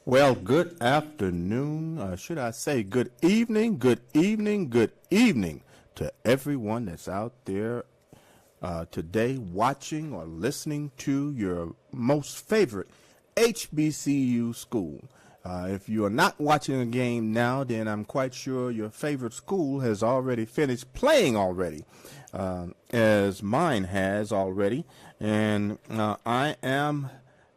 Well, good afternoon, should I say good evening, good evening, good evening to everyone that's out there today watching or listening to your most favorite HBCU school. If you are not watching a game now, then I'm quite sure your favorite school has already finished playing already, as mine has already. And I am,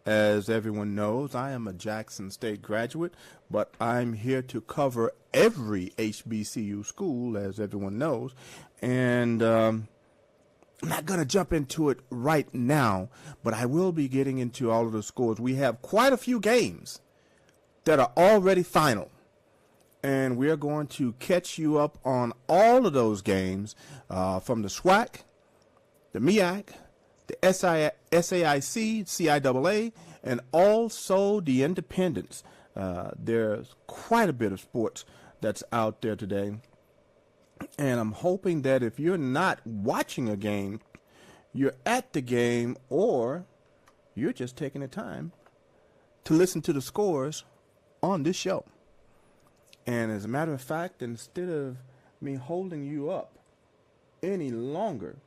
as everyone knows, I am a Jackson State graduate, but I'm here to cover every HBCU school, as everyone knows. And I'm not going to jump into it right now, but I will be getting into all of the scores. We have quite a few games that are already final, and we're going to catch you up on all of those games from the SWAC, the MEAC, the SAIC, CIAA, and also the independents. There's quite a bit of sports that's out there today. And I'm hoping that if you're not watching a game, you're at the game, or you're just taking the time to listen to the scores on this show. And as a matter of fact, instead of me holding you up any longer,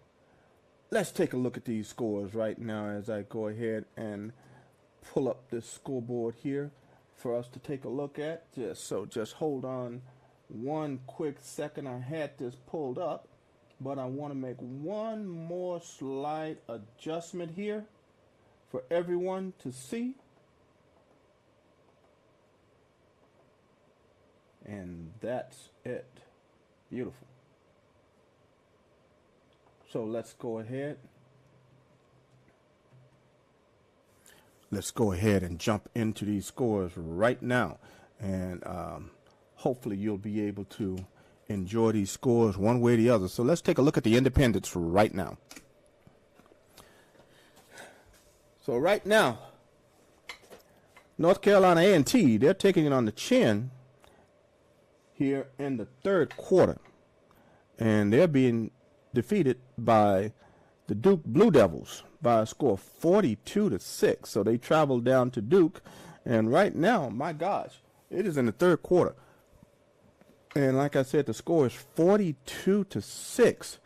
let's take a look at these scores right now as I go ahead and pull up this scoreboard here for us to take a look at. Just hold on one quick second. I had this pulled up, but I want to make one more slight adjustment here for everyone to see. And that's it. Beautiful. So let's go ahead. Let's go ahead and jump into these scores right now. And hopefully you'll be able to enjoy these scores one way or the other. So let's take a look at the independents right now. So right now, North Carolina A&T, they're taking it on the chin here in the third quarter. And they're being defeated by the Duke Blue Devils by a score of 42-6. So they traveled down to Duke, and right now, my gosh, it is in the third quarter. And like I said, the score is 42-6.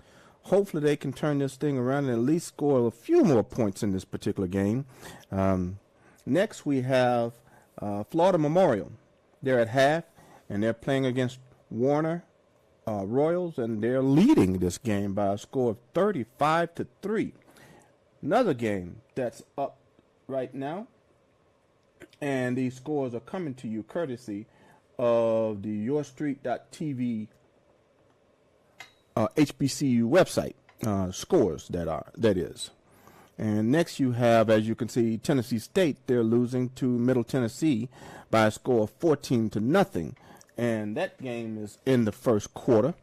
Hopefully they can turn this thing around and at least score a few more points in this particular game. Next we have Florida Memorial. They're at half, and they're playing against Warner Royals, and they're leading this game by a score of 35-3. Another game that's up right now, and these scores are coming to you courtesy of the yourstreet.tv HBCU website scores that is. And next you have, as you can see, Tennessee State. They're losing to Middle Tennessee by a score of 14-0. And that game is in the first quarter.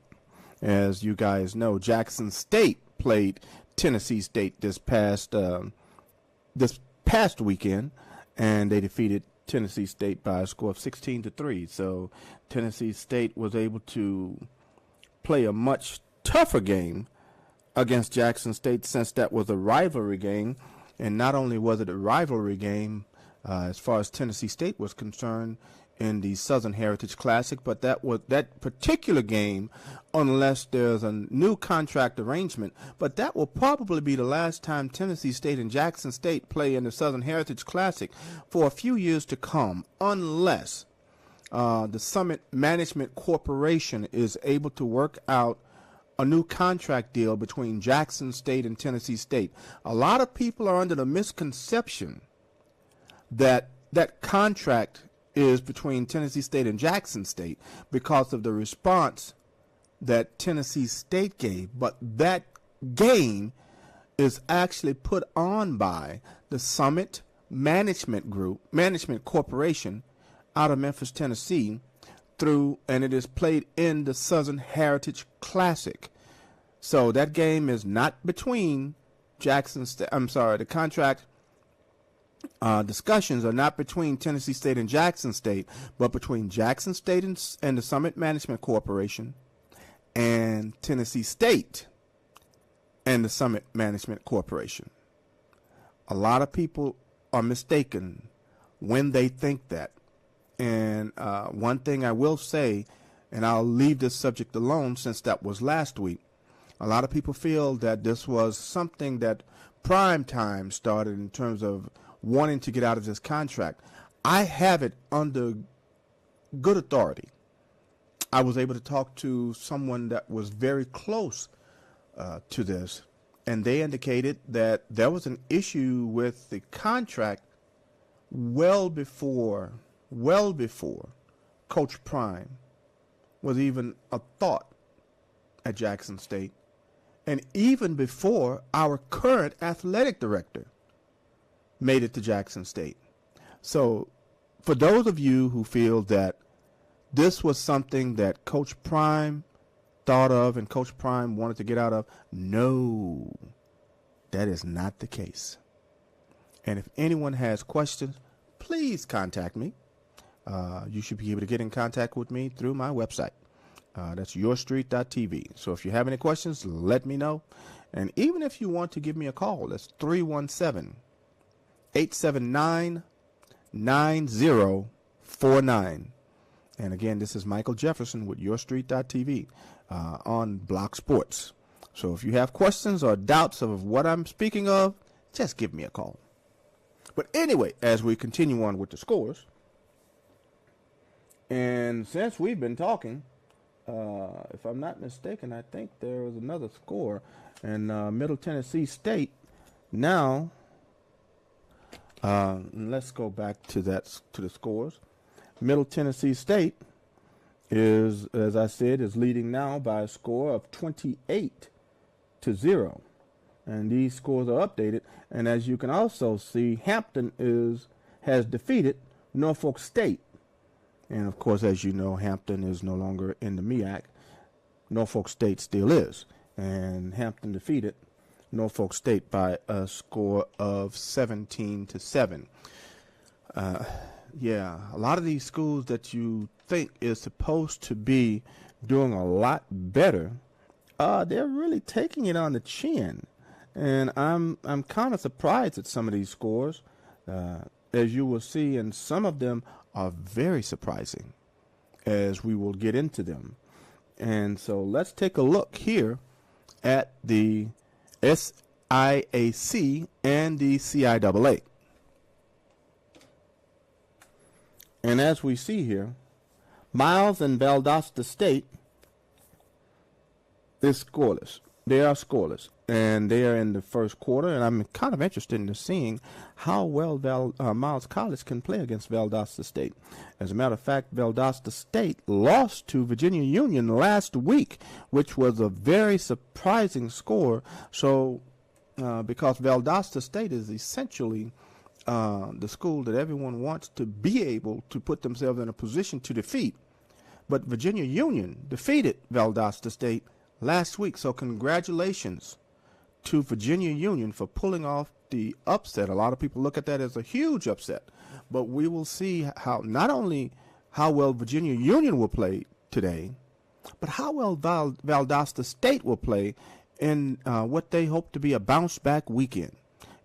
As you guys know, Jackson State played Tennessee State this past weekend, and they defeated Tennessee State by a score of 16-3. So Tennessee State was able to play a much tougher game against Jackson State, since that was a rivalry game. And not only was it a rivalry game as far as Tennessee State was concerned in the Southern Heritage Classic, but that particular game, unless there's a new contract arrangement, but that will probably be the last time Tennessee State and Jackson State play in the Southern Heritage Classic for a few years to come, unless the Summit Management Corporation is able to work out a new contract deal between Jackson State and Tennessee State. A lot of people are under the misconception that that contract is between Tennessee State and Jackson State because of the response that Tennessee State gave. But that game is actually put on by the Summit Management Corporation out of Memphis, Tennessee, and it is played in the Southern Heritage Classic. So that game is not between Jackson State. I'm sorry, the contract discussions are not between Tennessee State and Jackson State, but between Jackson State and the Summit Management Corporation, and Tennessee State and the Summit Management Corporation. A lot of people are mistaken when they think that. And one thing I will say, and I'll leave this subject alone since that was last week, a lot of people feel that this was something that Prime Time started in terms of wanting to get out of this contract. I have it under good authority. I was able to talk to someone that was very close to this, and they indicated that there was an issue with the contract well before Coach Prime was even a thought at Jackson State, and even before our current athletic director made it to Jackson State. So for those of you who feel that this was something that Coach Prime thought of and Coach Prime wanted to get out of, no, that is not the case. And if anyone has questions, please contact me. You should be able to get in contact with me through my website. That's yourstreet.tv. So if you have any questions, let me know. And even if you want to give me a call, that's 317-879-9049. And again, this is Michael Jefferson with yourstreet.tv on Block Sports. So if you have questions or doubts of what I'm speaking of, just give me a call. But anyway, as we continue on with the scores, and since we've been talking, if I'm not mistaken, I think there was another score, and Middle Tennessee State now, let's go back to the scores. Middle Tennessee State is, as I said, is leading now by a score of 28-0. And these scores are updated. And as you can also see, Hampton has defeated Norfolk State. And of course, as you know, Hampton is no longer in the MEAC. Norfolk State still is. And Hampton defeated Norfolk State by a score of 17-7. Yeah, a lot of these schools that you think is supposed to be doing a lot better, they're really taking it on the chin. And I'm kind of surprised at some of these scores, as you will see, and some of them are very surprising, as we will get into them. And so let's take a look here at the SIAC and the CIAA. And as we see here, Miles and Valdosta State is scoreless. They are scoreless, and they are in the first quarter, and I'm kind of interested in seeing how well Miles College can play against Valdosta State. As a matter of fact, Valdosta State lost to Virginia Union last week, which was a very surprising score. So, because Valdosta State is essentially the school that everyone wants to be able to put themselves in a position to defeat. But Virginia Union defeated Valdosta State last week. So congratulations to Virginia Union for pulling off the upset. A lot of people look at that as a huge upset, but we will see how not only how well Virginia Union will play today, but how well Valdosta State will play in what they hope to be a bounce-back weekend.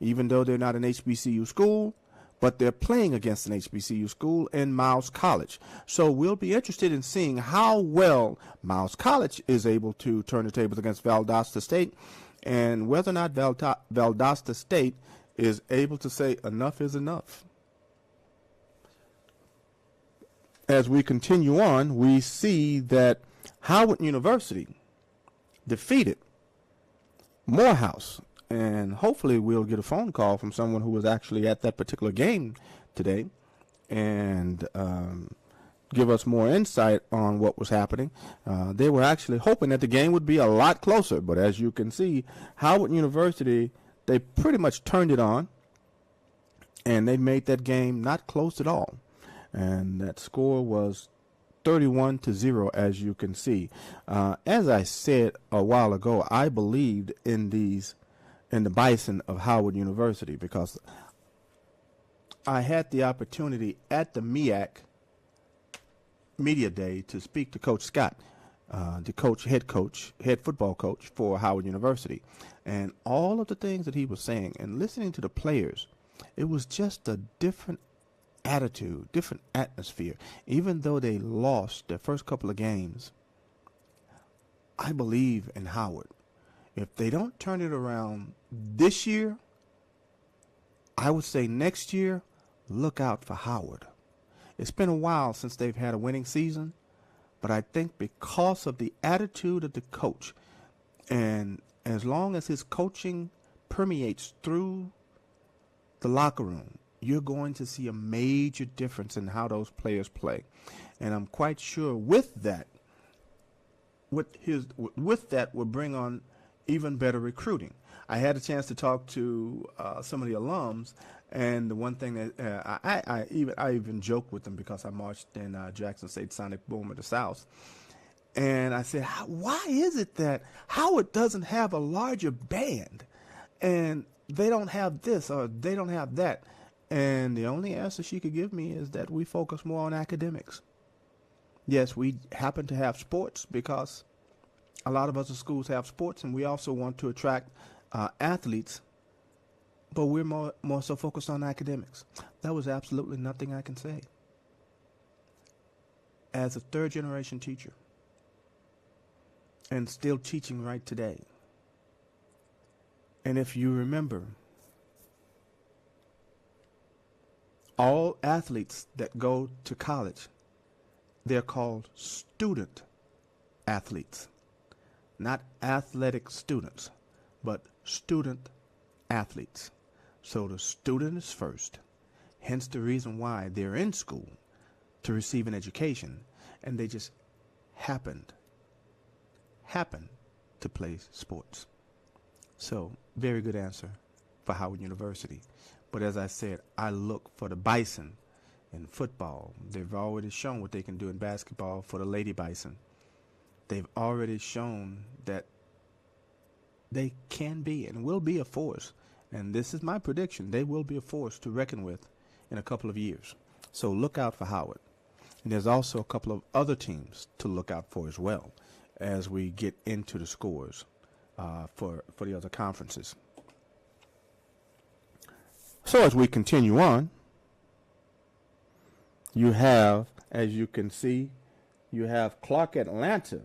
Even though they're not an HBCU school, but they're playing against an HBCU school in Miles College. So we'll be interested in seeing how well Miles College is able to turn the tables against Valdosta State, and whether or not Valdosta State is able to say enough is enough. As we continue on, we see that Howard University defeated Morehouse, and hopefully we'll get a phone call from someone who was actually at that particular game today and give us more insight on what was happening. They were actually hoping that the game would be a lot closer, but as you can see, Howard University, they pretty much turned it on, and they made that game not close at all. And that score was 31-0, as you can see. As I said a while ago, I believed in the Bison of Howard University because I had the opportunity at the MEAC Media Day to speak to Coach Scott, the head football coach for Howard University. And all of the things that he was saying and listening to the players, it was just a different attitude, different atmosphere. Even though they lost their first couple of games, I believe in Howard. If they don't turn it around this year, I would say next year, look out for Howard. It's been a while since they've had a winning season, but I think because of the attitude of the coach, and as long as his coaching permeates through the locker room, you're going to see a major difference in how those players play. And I'm quite sure with that will bring on even better recruiting. I had a chance to talk to some of the alums, and the one thing that I even joked with them because I marched in Jackson State Sonic Boom of the South, and I said, why is it that Howard doesn't have a larger band, and they don't have this or they don't have that? And the only answer she could give me is that we focus more on academics. Yes, we happen to have sports because a lot of other schools have sports, and we also want to attract athletes, but we're more so focused on academics. That was absolutely nothing I can say. As a third-generation teacher, and still teaching right today, and if you remember, all athletes that go to college, they're called student athletes. Not athletic students, but student athletes. So the student is first, hence the reason why they're in school to receive an education, and they just happen to play sports. So very good answer for Howard University. But as I said, I look for the Bison in football. They've already shown what they can do in basketball for the Lady Bison. They've already shown that they can be and will be a force. And this is my prediction. They will be a force to reckon with in a couple of years. So look out for Howard. And there's also a couple of other teams to look out for as well as we get into the scores for the other conferences. So as we continue on, you have, as you can see, you have Clark Atlanta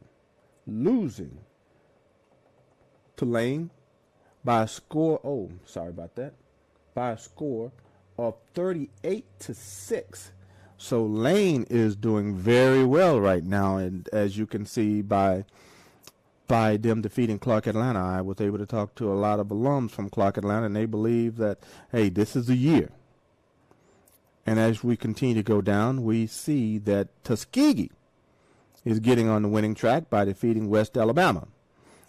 losing to Lane by a score, by a score of 38-6. So Lane is doing very well right now, and as you can see by them defeating Clark Atlanta, I was able to talk to a lot of alums from Clark Atlanta, and they believe that, hey, this is the year. And as we continue to go down, we see that Tuskegee is getting on the winning track by defeating West Alabama.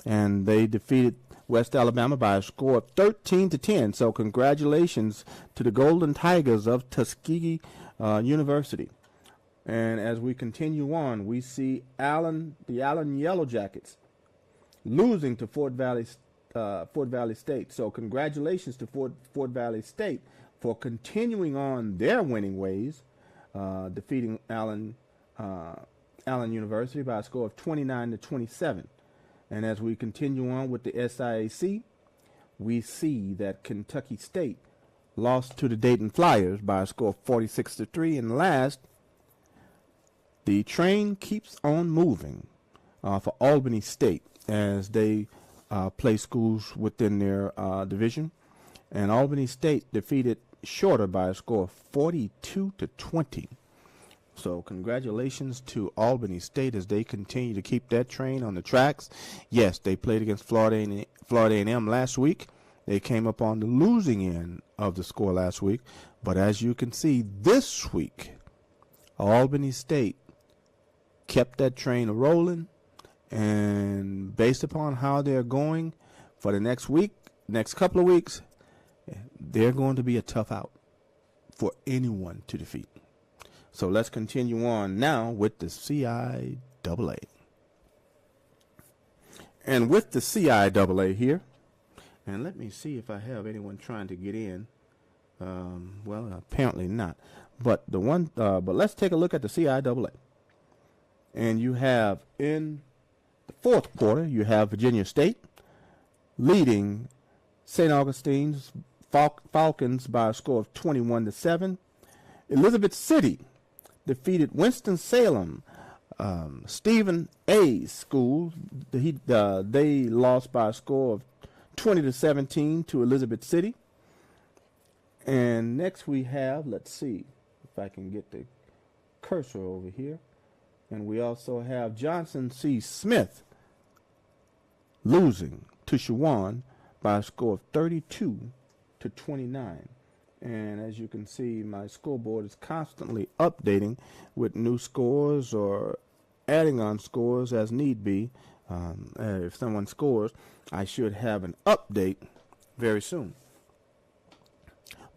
And they defeated West Alabama by a score of 13-10. So congratulations to the Golden Tigers of Tuskegee University. And as we continue on, we see the Allen Yellow Jackets losing to Fort Valley State. So congratulations to Fort Valley State for continuing on their winning ways, defeating Allen University by a score of 29-27. And as we continue on with the SIAC, we see that Kentucky State lost to the Dayton Flyers by a score of 46-3. And last, the train keeps on moving for Albany State as they play schools within their division. And Albany State defeated Shorter by a score of 42-20. So congratulations to Albany State as they continue to keep that train on the tracks. Yes, they played against Florida A&M last week. They came up on the losing end of the score last week. But as you can see, this week, Albany State kept that train rolling. And based upon how they're going for the next couple of weeks, they're going to be a tough out for anyone to defeat. So let's continue on now with the CIAA. And with the CIAA here, and let me see if I have anyone trying to get in. Well, apparently not. But let's take a look at the CIAA. And you have in the fourth quarter, you have Virginia State leading St. Augustine's Falcons by a score of 21-7. Elizabeth City defeated Winston-Salem Stephen A. School. They lost by a score of 20-17 to Elizabeth City. And next we have, let's see if I can get the cursor over here. And we also have Johnson C. Smith losing to Shawan by a score of 32-29. And as you can see, my scoreboard is constantly updating with new scores or adding on scores as need be. If someone scores, I should have an update very soon.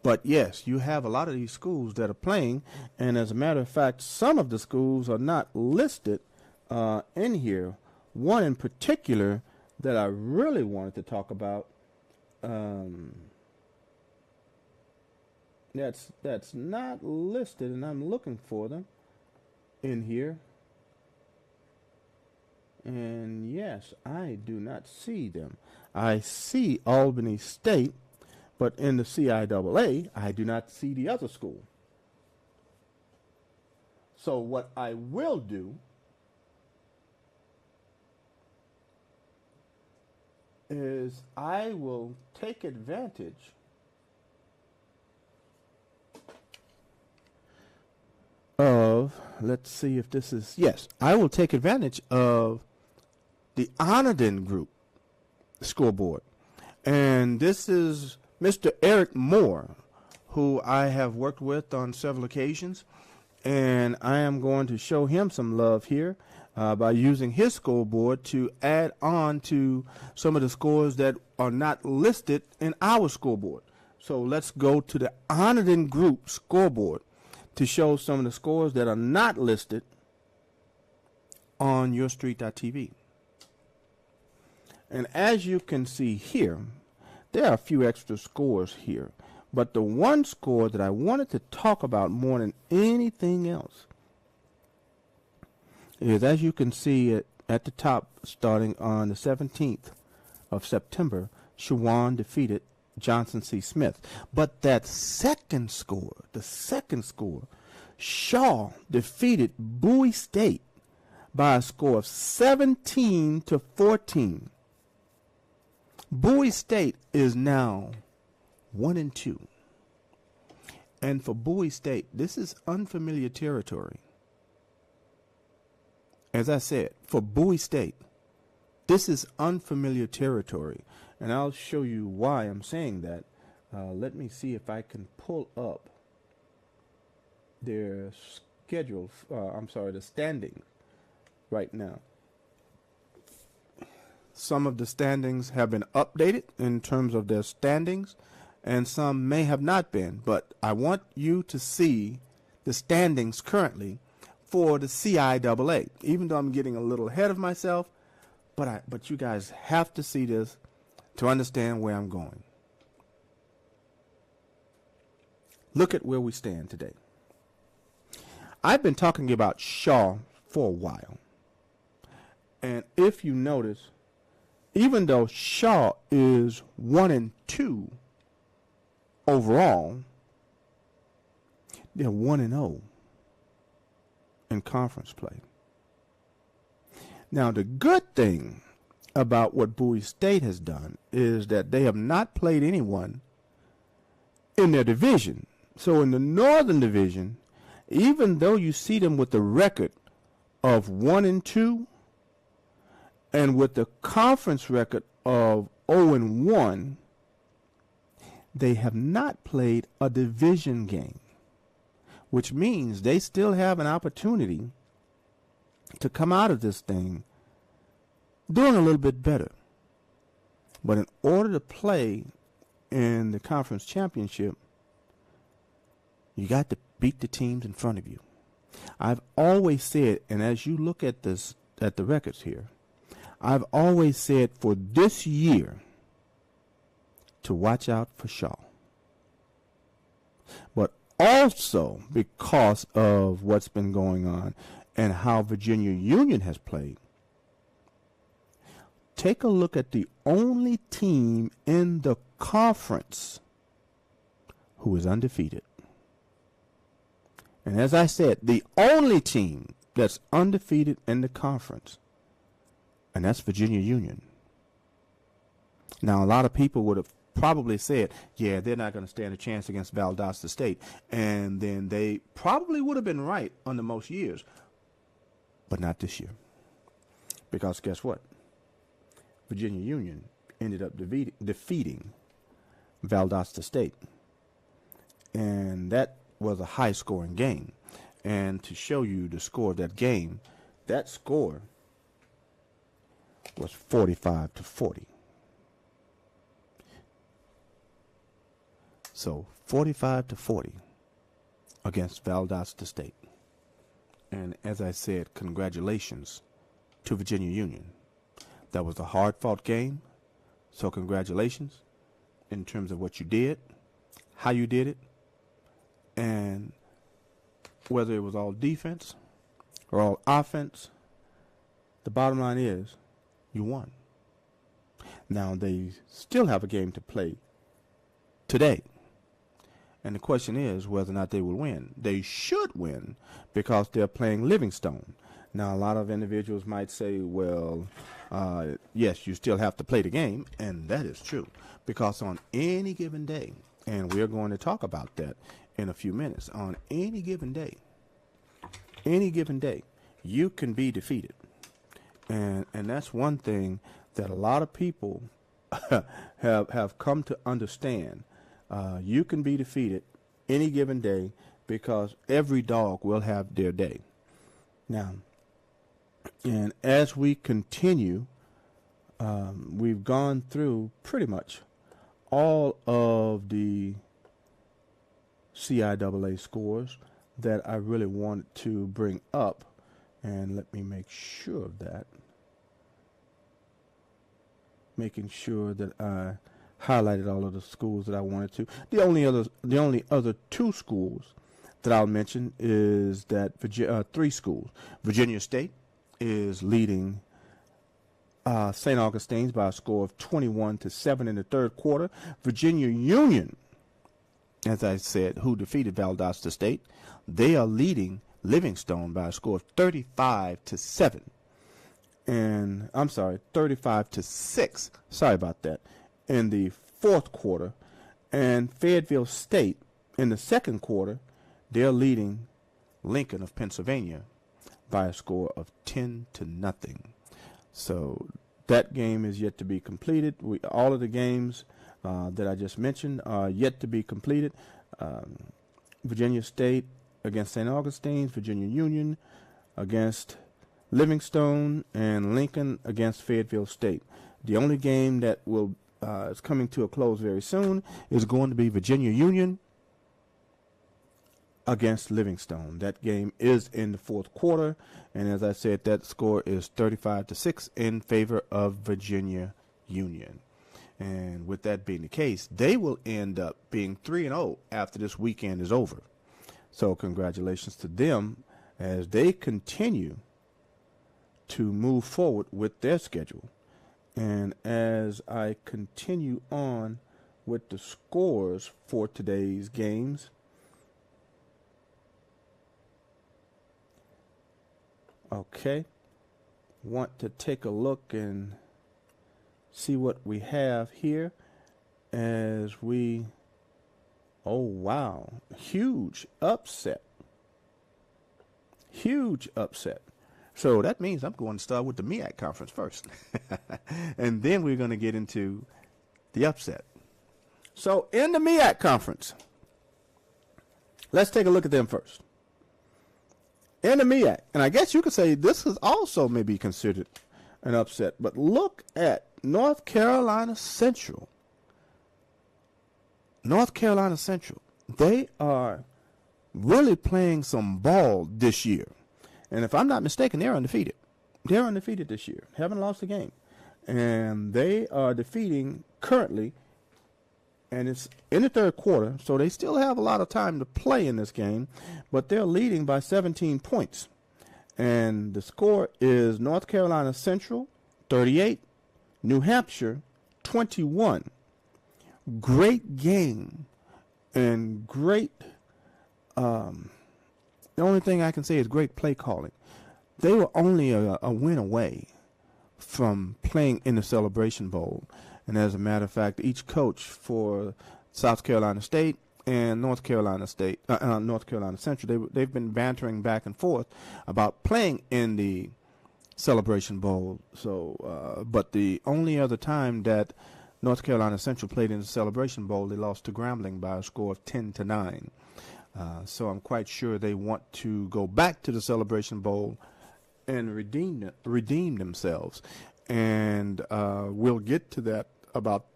But yes, you have a lot of these schools that are playing, and as a matter of fact, some of the schools are not listed in here. One in particular that I really wanted to talk about, that's not listed, and I'm looking for them in here. And yes, I do not see them. I see Albany State, but in the CIAA, I do not see the other school. So what I will do is I will take advantage of, let's see if this is, yes, I will take advantage of the Onedin Group scoreboard. And this is Mr. Eric Moore, who I have worked with on several occasions, and I am going to show him some love here by using his scoreboard to add on to some of the scores that are not listed in our scoreboard. So let's go to the Onedin Group scoreboard to show some of the scores that are not listed on yourstreet.tv. And as you can see here, there are a few extra scores here, but the one score that I wanted to talk about more than anything else is, as you can see at the top, starting on the 17th of September, Shawan defeated Johnson C. Smith. But that second score, Shaw defeated Bowie State by a score of 17-14. Bowie State is now 1-2. And for Bowie State, this is unfamiliar territory. As I said, for Bowie State, this is unfamiliar territory. And I'll show you why I'm saying that. Let me see if I can pull up their schedule, the standings right now. Some of the standings have been updated in terms of their standings, and some may have not been. But I want you to see the standings currently for the CIAA. Even though I'm getting a little ahead of myself, But you guys have to see this to understand where I'm going. Look at where we stand today. I've been talking about Shaw for a while. And if you notice, even though Shaw is 1-2 overall, they're 1-0 in conference play. Now, the good thing about what Bowie State has done is that they have not played anyone in their division. So in the Northern Division, even though you see them with the record of 1-2 and with the conference record of 0-1, they have not played a division game, which means they still have an opportunity to come out of this thing doing a little bit better. But in order to play in the conference championship, you got to beat the teams in front of you. I've always said, and as you look at this, at the records here, I've always said for this year to watch out for Shaw. But also because of what's been going on and how Virginia Union has played, take a look at the only team in the conference who is undefeated. And as I said, the only team that's undefeated in the conference, and that's Virginia Union. Now, a lot of people would have probably said, yeah, they're not going to stand a chance against Valdosta State. And then they probably would have been right under most years. But not this year. Because guess what? Virginia Union ended up defeating Valdosta State. And that was a high-scoring game. And to show you the score of that game, that score was 45-40. So 45-40 against Valdosta State. And as I said, congratulations to Virginia Union. That was a hard-fought game, so congratulations in terms of what you did, how you did it, and whether it was all defense or all offense, the bottom line is you won. Now, they still have a game to play today. And the question is whether or not they will win. They should win because they're playing Livingstone. Now, a lot of individuals might say, well, yes, you still have to play the game, and that is true. Because on any given day, and we're going to talk about that in a few minutes, on any given day, you can be defeated. And that's one thing that a lot of people have come to understand. You can be defeated any given day because every dog will have their day. Now, and as we continue, we've gone through pretty much all of the CIAA scores that I really wanted to bring up. And let me make sure of that. Making sure that I highlighted all of the schools that I wanted to. The only other two schools that I'll mention is that three schools. Virginia State is leading St. Augustine's by a score of 21-7 in the third quarter. Virginia Union, as I said, who defeated Valdosta State, they are leading Livingstone by a score of 35-7. And I'm sorry, 35-6. Sorry about that. In the fourth quarter. And Fayetteville State in the second quarter, they're leading Lincoln of Pennsylvania by a score of 10-0. So that game is yet to be completed. All of the games that I just mentioned are yet to be completed. Virginia State against St. Augustine's, Virginia Union against Livingstone, and Lincoln against Fayetteville State. The only game that will is coming to a close very soon is going to be Virginia Union against Livingstone. That game is in the fourth quarter, and as I said, that score is 35-6 in favor of Virginia Union. And with that being the case, they will end up being 3-0 after this weekend is over. So congratulations to them as they continue to move forward with their schedule. And as I continue on with the scores for today's games, okay, want to take a look and see what we have here as we, oh wow, huge upset. Huge upset. So that means I'm going to start with the MEAC conference first. And then we're going to get into the upset. So in the MEAC conference, let's take a look at them first. In the MEAC, and I guess you could say this is also maybe considered an upset, but look at North Carolina Central. North Carolina Central, they are really playing some ball this year. And if I'm not mistaken, they're undefeated. They're undefeated this year, haven't lost a game. And they are defeating currently, and it's in the third quarter, so they still have a lot of time to play in this game, but they're leading by 17 points. And the score is North Carolina Central 38, New Hampshire 21. Great game and great, the only thing I can say is great play calling. They were only a win away from playing in the Celebration Bowl. And as a matter of fact, each coach for South Carolina State and North Carolina State, North Carolina Central, they've been bantering back and forth about playing in the Celebration Bowl. So, but the only other time that North Carolina Central played in the Celebration Bowl, they lost to Grambling by a score of 10-9. So I'm quite sure they want to go back to the Celebration Bowl and redeem themselves. And we'll get to that about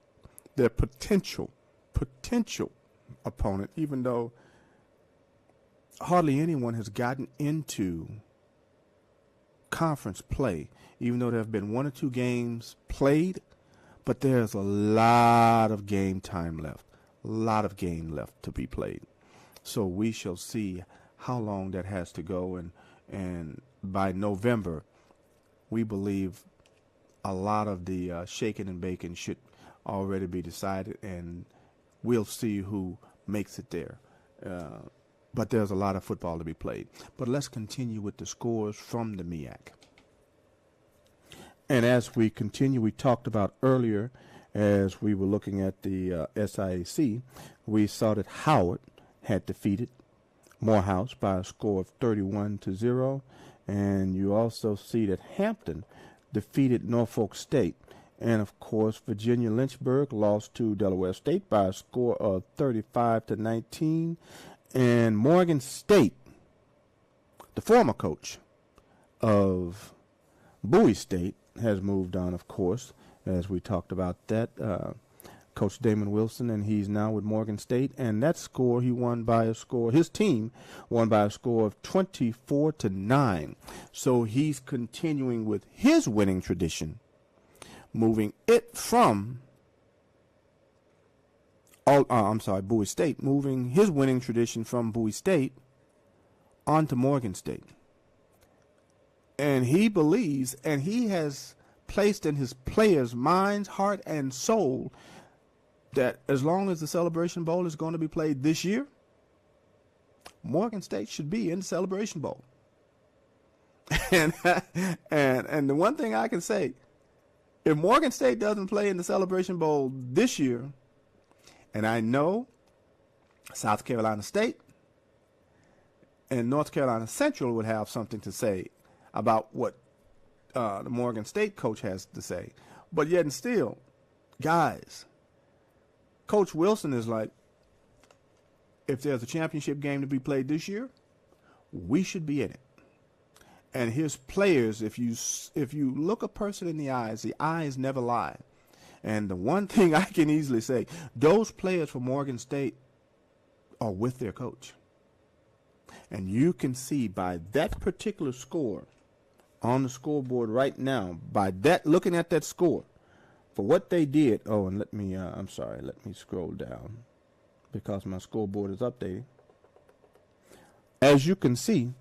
their potential opponent, even though hardly anyone has gotten into conference play, even though there have been one or two games played, but there's a lot of game time left, a lot of game left to be played. So we shall see how long that has to go, and by November, we believe a lot of the shaking and baking should already be decided, and we'll see who makes it there. But there's a lot of football to be played. But let's continue with the scores from the MEAC. And as we continue, we talked about earlier, as we were looking at the SIAC, we saw that Howard had defeated Morehouse by a score of 31-0. And you also see that Hampton defeated Norfolk State. And, of course, Virginia Lynchburg lost to Delaware State by a score of 35-19. And Morgan State, the former coach of Bowie State, has moved on, of course, as we talked about that. Coach Damon Wilson, and he's now with Morgan State. And that score, he won by a score, his team won by a score of 24-9. So he's continuing with his winning tradition, moving it from, Bowie State, moving his winning tradition from Bowie State onto Morgan State. And he believes, and he has placed in his players' minds, heart, and soul that as long as the Celebration Bowl is going to be played this year, Morgan State should be in the Celebration Bowl. And the one thing I can say, if Morgan State doesn't play in the Celebration Bowl this year, and I know South Carolina State and North Carolina Central would have something to say about what the Morgan State coach has to say, but yet and still, guys, Coach Wilson is like, if there's a championship game to be played this year, we should be in it. And his players, if you look a person in the eyes never lie. And the one thing I can easily say, those players for Morgan State are with their coach. And you can see by that particular score on the scoreboard right now, by that, looking at that score, for what they did. Oh, and let me, I'm sorry, let me scroll down because my scoreboard is updating. As you can see,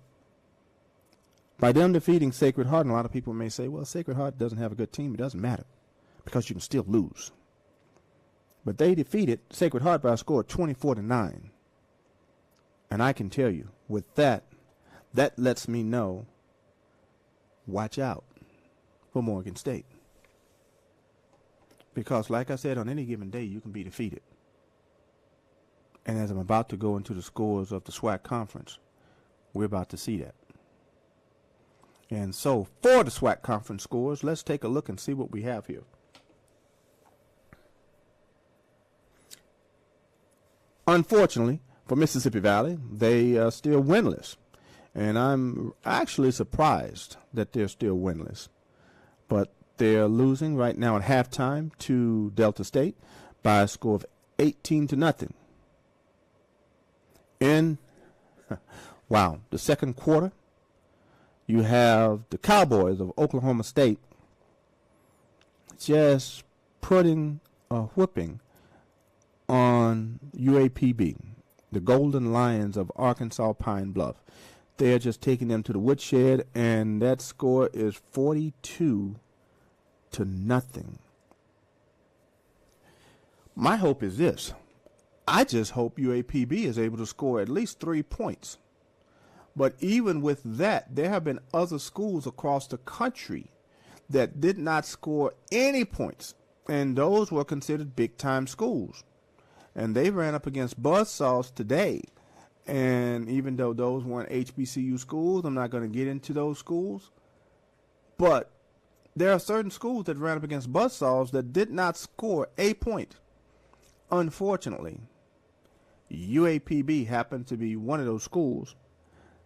by them defeating Sacred Heart, and a lot of people may say, well, Sacred Heart doesn't have a good team. It doesn't matter because you can still lose. But they defeated Sacred Heart by a score of 24-9. And I can tell you, with that, that lets me know, watch out for Morgan State. Because like I said, on any given day, you can be defeated. And as I'm about to go into the scores of the SWAC conference, we're about to see that. And so for the SWAC conference scores, let's take a look and see what we have here. Unfortunately, for Mississippi Valley, they are still winless. And I'm actually surprised that they're still winless. But they're losing right now at halftime to Delta State by a score of 18-0. In, wow, the second quarter, you have the Cowboys of Oklahoma State just putting a whipping on UAPB, the Golden Lions of Arkansas Pine Bluff. They're just taking them to the woodshed, and that score is 42-0. My hope is this. I just hope UAPB is able to score at least 3 points. But even with that, there have been other schools across the country that did not score any points, and those were considered big-time schools. And they ran up against Buzzsaws today. And even though those weren't HBCU schools, I'm not going to get into those schools. But there are certain schools that ran up against Buzzsaws that did not score a point. Unfortunately, UAPB happened to be one of those schools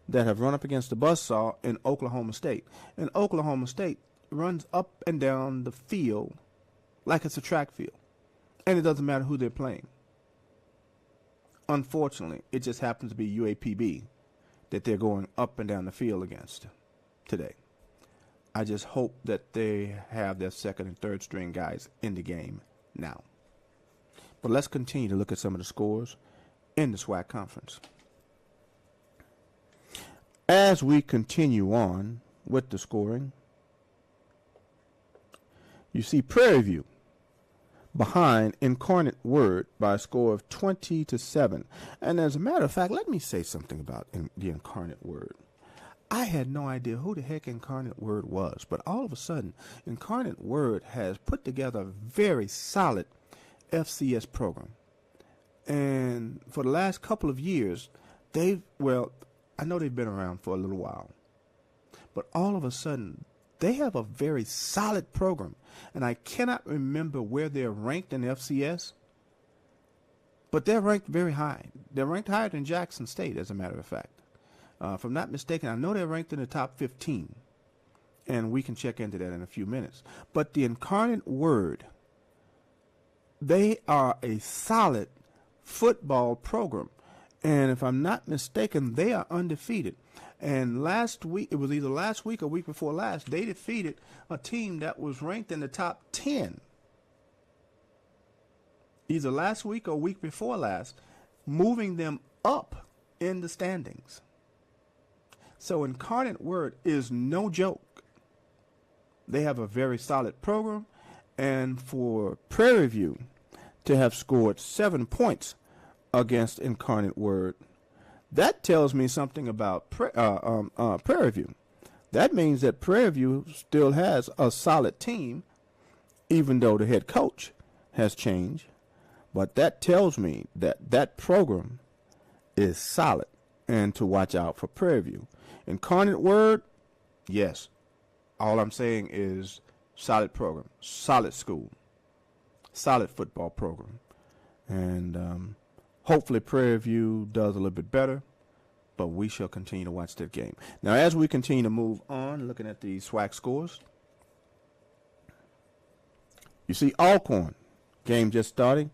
that have run up against the Buzzsaw in Oklahoma State. And Oklahoma State runs up and down the field like it's a track field. And it doesn't matter who they're playing. Unfortunately, it just happens to be UAPB that they're going up and down the field against today. I just hope that they have their second and third string guys in the game now. But let's continue to look at some of the scores in the SWAC conference. As we continue on with the scoring, you see Prairie View behind Incarnate Word by a score of 20-7. And as a matter of fact, let me say something about the Incarnate Word. I had no idea who the heck Incarnate Word was, but all of a sudden, Incarnate Word has put together a very solid FCS program. And for the last couple of years, I know they've been around for a little while, but all of a sudden, they have a very solid program. And I cannot remember where they're ranked in the FCS, but they're ranked very high. They're ranked higher than Jackson State, as a matter of fact. If I'm not mistaken, I know they're ranked in the top 15, and we can check into that in a few minutes. But the Incarnate Word, they are a solid football program. And if I'm not mistaken, they are undefeated. And last week, it was either last week or week before last, they defeated a team that was ranked in the top 10. Either last week or week before last, moving them up in the standings. So Incarnate Word is no joke. They have a very solid program. And for Prairie View to have scored 7 points against Incarnate Word, that tells me something about Prairie View. That means that Prairie View still has a solid team, even though the head coach has changed. But that tells me that that program is solid and to watch out for Prairie View. Incarnate Word, yes. All I'm saying is solid program, solid school, solid football program. And hopefully Prairie View does a little bit better, but we shall continue to watch that game. Now, as we continue to move on, looking at the SWAC scores, you see Alcorn, game just starting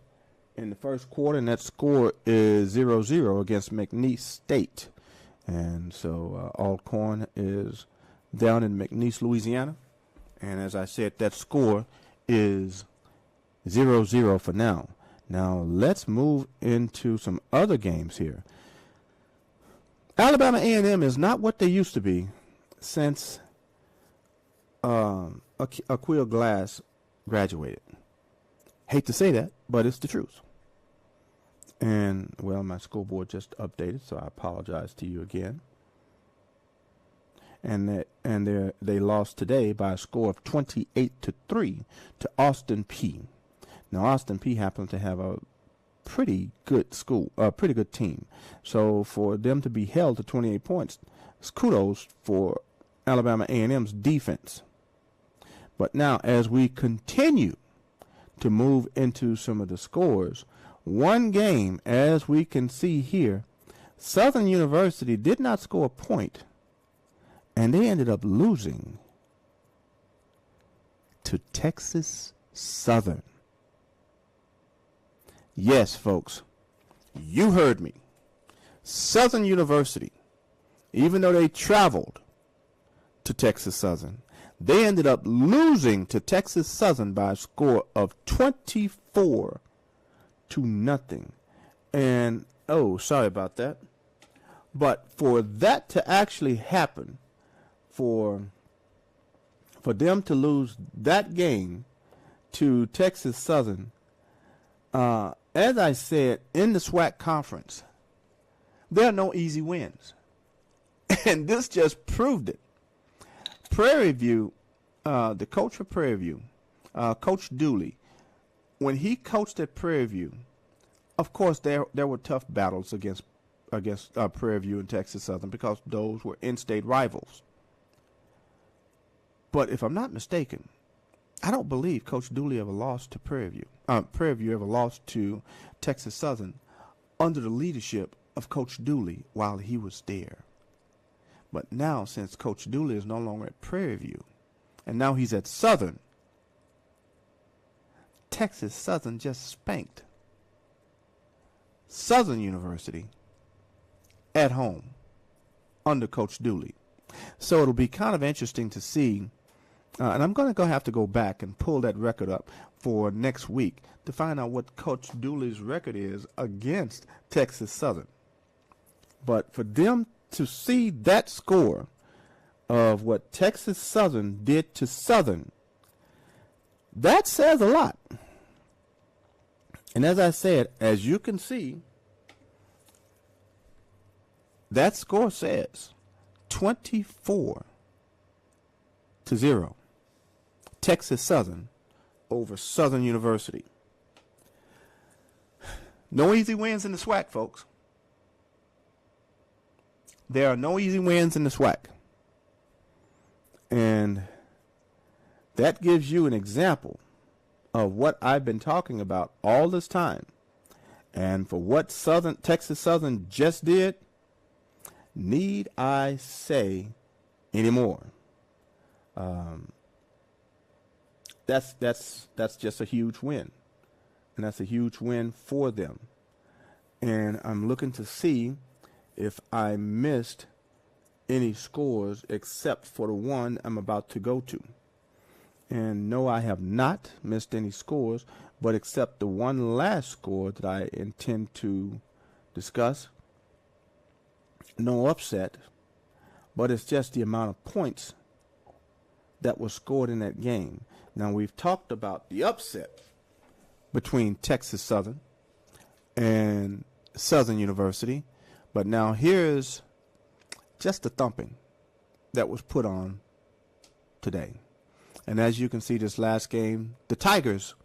in the first quarter, and that score is 0-0 against McNeese State. And so Alcorn is down in McNeese, Louisiana. And as I said, that score is 0-0 for now. Now let's move into some other games here. Alabama A&M is not what they used to be since Aqeel Glass graduated. Hate to say that, but it's the truth. And, well, my scoreboard just updated, so I apologize to you again. And they lost today by a score of 28-3 to Austin Peay. Now, Austin Peay happens to have a pretty good pretty good team. So for them to be held to 28 points, it's kudos for Alabama A&M's defense. But now, as we continue to move into some of the scores, one game, as we can see here, Southern University did not score a point, and they ended up losing to Texas Southern. Yes, folks, you heard me. Southern University, even though they traveled to Texas Southern, they ended up losing to Texas Southern by a score of 24-0. And, oh, sorry about that. But for that to actually happen, for them to lose that game to Texas Southern, as I said, in the SWAC conference, there are no easy wins. And this just proved it. Prairie View, the coach for Prairie View, Coach Dooley, when he coached at Prairie View, of course there were tough battles against Prairie View and Texas Southern because those were in-state rivals. But if I'm not mistaken, I don't believe Coach Dooley ever lost to Prairie View. Prairie View ever lost to Texas Southern under the leadership of Coach Dooley while he was there. But now, since Coach Dooley is no longer at Prairie View, and now he's at Southern, Texas Southern just spanked Southern University at home under Coach Dooley. So it'll be kind of interesting to see, and I'm going to have to go back and pull that record up for next week to find out what Coach Dooley's record is against Texas Southern. But for them to see that score of what Texas Southern did to Southern, that says a lot. And as I said, as you can see, that score says 24-0. Texas Southern over Southern University. No easy wins in the SWAC, folks. There are no easy wins in the SWAC. And that gives you an example of what I've been talking about all this time. And for what Texas Southern just did, need I say anymore? That's just a huge win. And that's a huge win for them. And I'm looking to see if I missed any scores except for the one I'm about to go to. And no, I have not missed any scores, but except the one last score that I intend to discuss. No upset, but it's just the amount of points that was scored in that game. Now, we've talked about the upset between Texas Southern and Southern University, but now here's just the thumping that was put on today. And as you can see, this last game, the Tigers,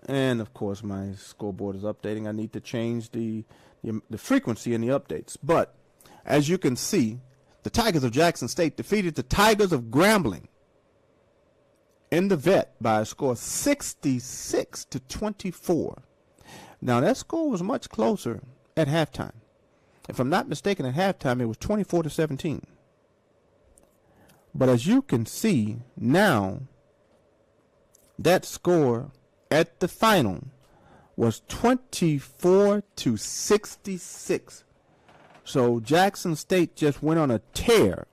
and of course my scoreboard is updating. I need to change the frequency in the updates. But as you can see, the Tigers of Jackson State defeated the Tigers of Grambling in the vet by a score of 66-24. Now, that score was much closer at halftime. If I'm not mistaken, at halftime, it was 24-17. But as you can see now, that score at the final was 24-66. So Jackson State just went on a tear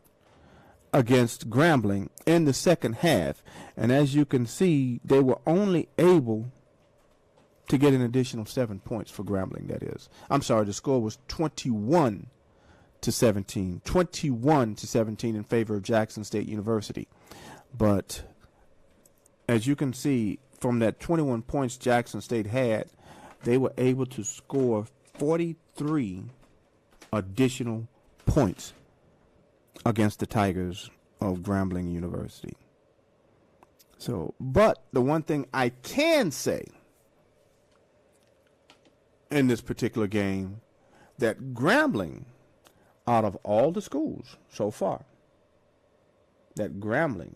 against Grambling in the second half. And as you can see, they were only able to get an additional 7 points for Grambling, that is. I'm sorry, the score was 21-17. 21-17 in favor of Jackson State University. But as you can see, from that 21 points Jackson State had, they were able to score 43 additional points against the Tigers of Grambling University. So, but the one thing I can say in this particular game, that Grambling, out of all the schools so far, that Grambling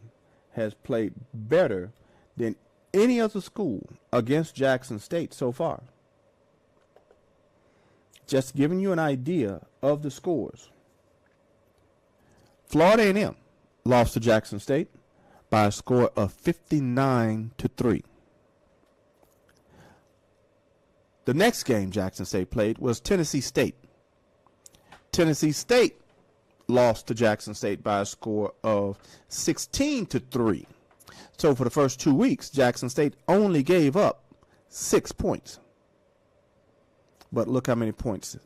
has played better than any other school against Jackson State so far. Just giving you an idea of the scores. Florida A&M lost to Jackson State by a score of 59-3. The next game Jackson State played was Tennessee State. Tennessee State lost to Jackson State by a score of 16-3. So for the first 2 weeks, Jackson State only gave up 6 points. But look how many points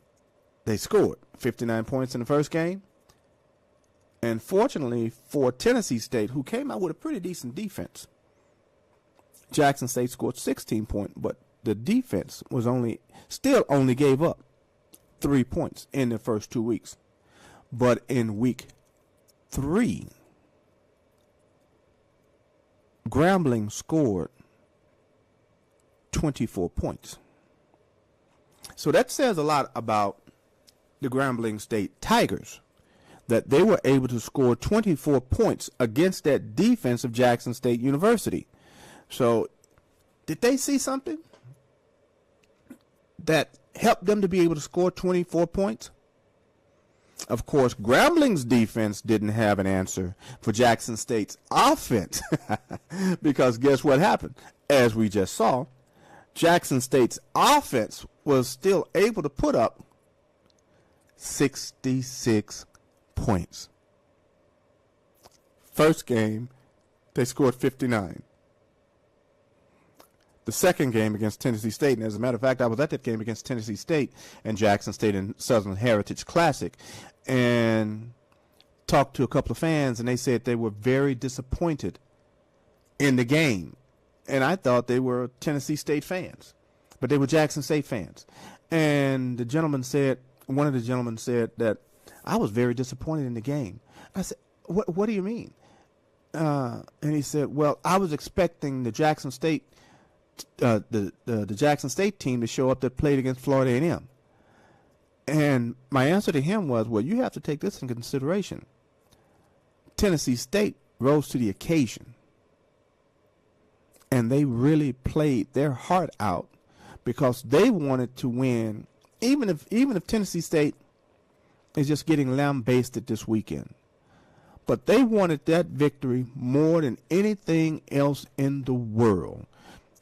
they scored. 59 points in the first game. And fortunately for Tennessee State, who came out with a pretty decent defense, Jackson State scored 16 points, but the defense was still only gave up 3 points in the first 2 weeks. But in week 3, Grambling scored 24 points. So that says a lot about the Grambling State Tigers, that they were able to score 24 points against that defense of Jackson State University. So did they see something that helped them to be able to score 24 points? Of course, Grambling's defense didn't have an answer for Jackson State's offense because guess what happened? As we just saw, Jackson State's offense was still able to put up 66 points. First game, they scored 59. The second game against Tennessee State, and as a matter of fact, I was at that game against Tennessee State and Jackson State in Southern Heritage Classic and talked to a couple of fans, and they said they were very disappointed in the game. And I thought they were Tennessee State fans, but they were Jackson State fans. And one of the gentlemen said that I was very disappointed in the game. I said, what do you mean? And he said, well, I was expecting the Jackson State the Jackson State team to show up that played against Florida A&M. And my answer to him was, well, you have to take this in consideration. Tennessee State rose to the occasion. And they really played their heart out because they wanted to win, even if Tennessee State is just getting lambasted this weekend. But they wanted that victory more than anything else in the world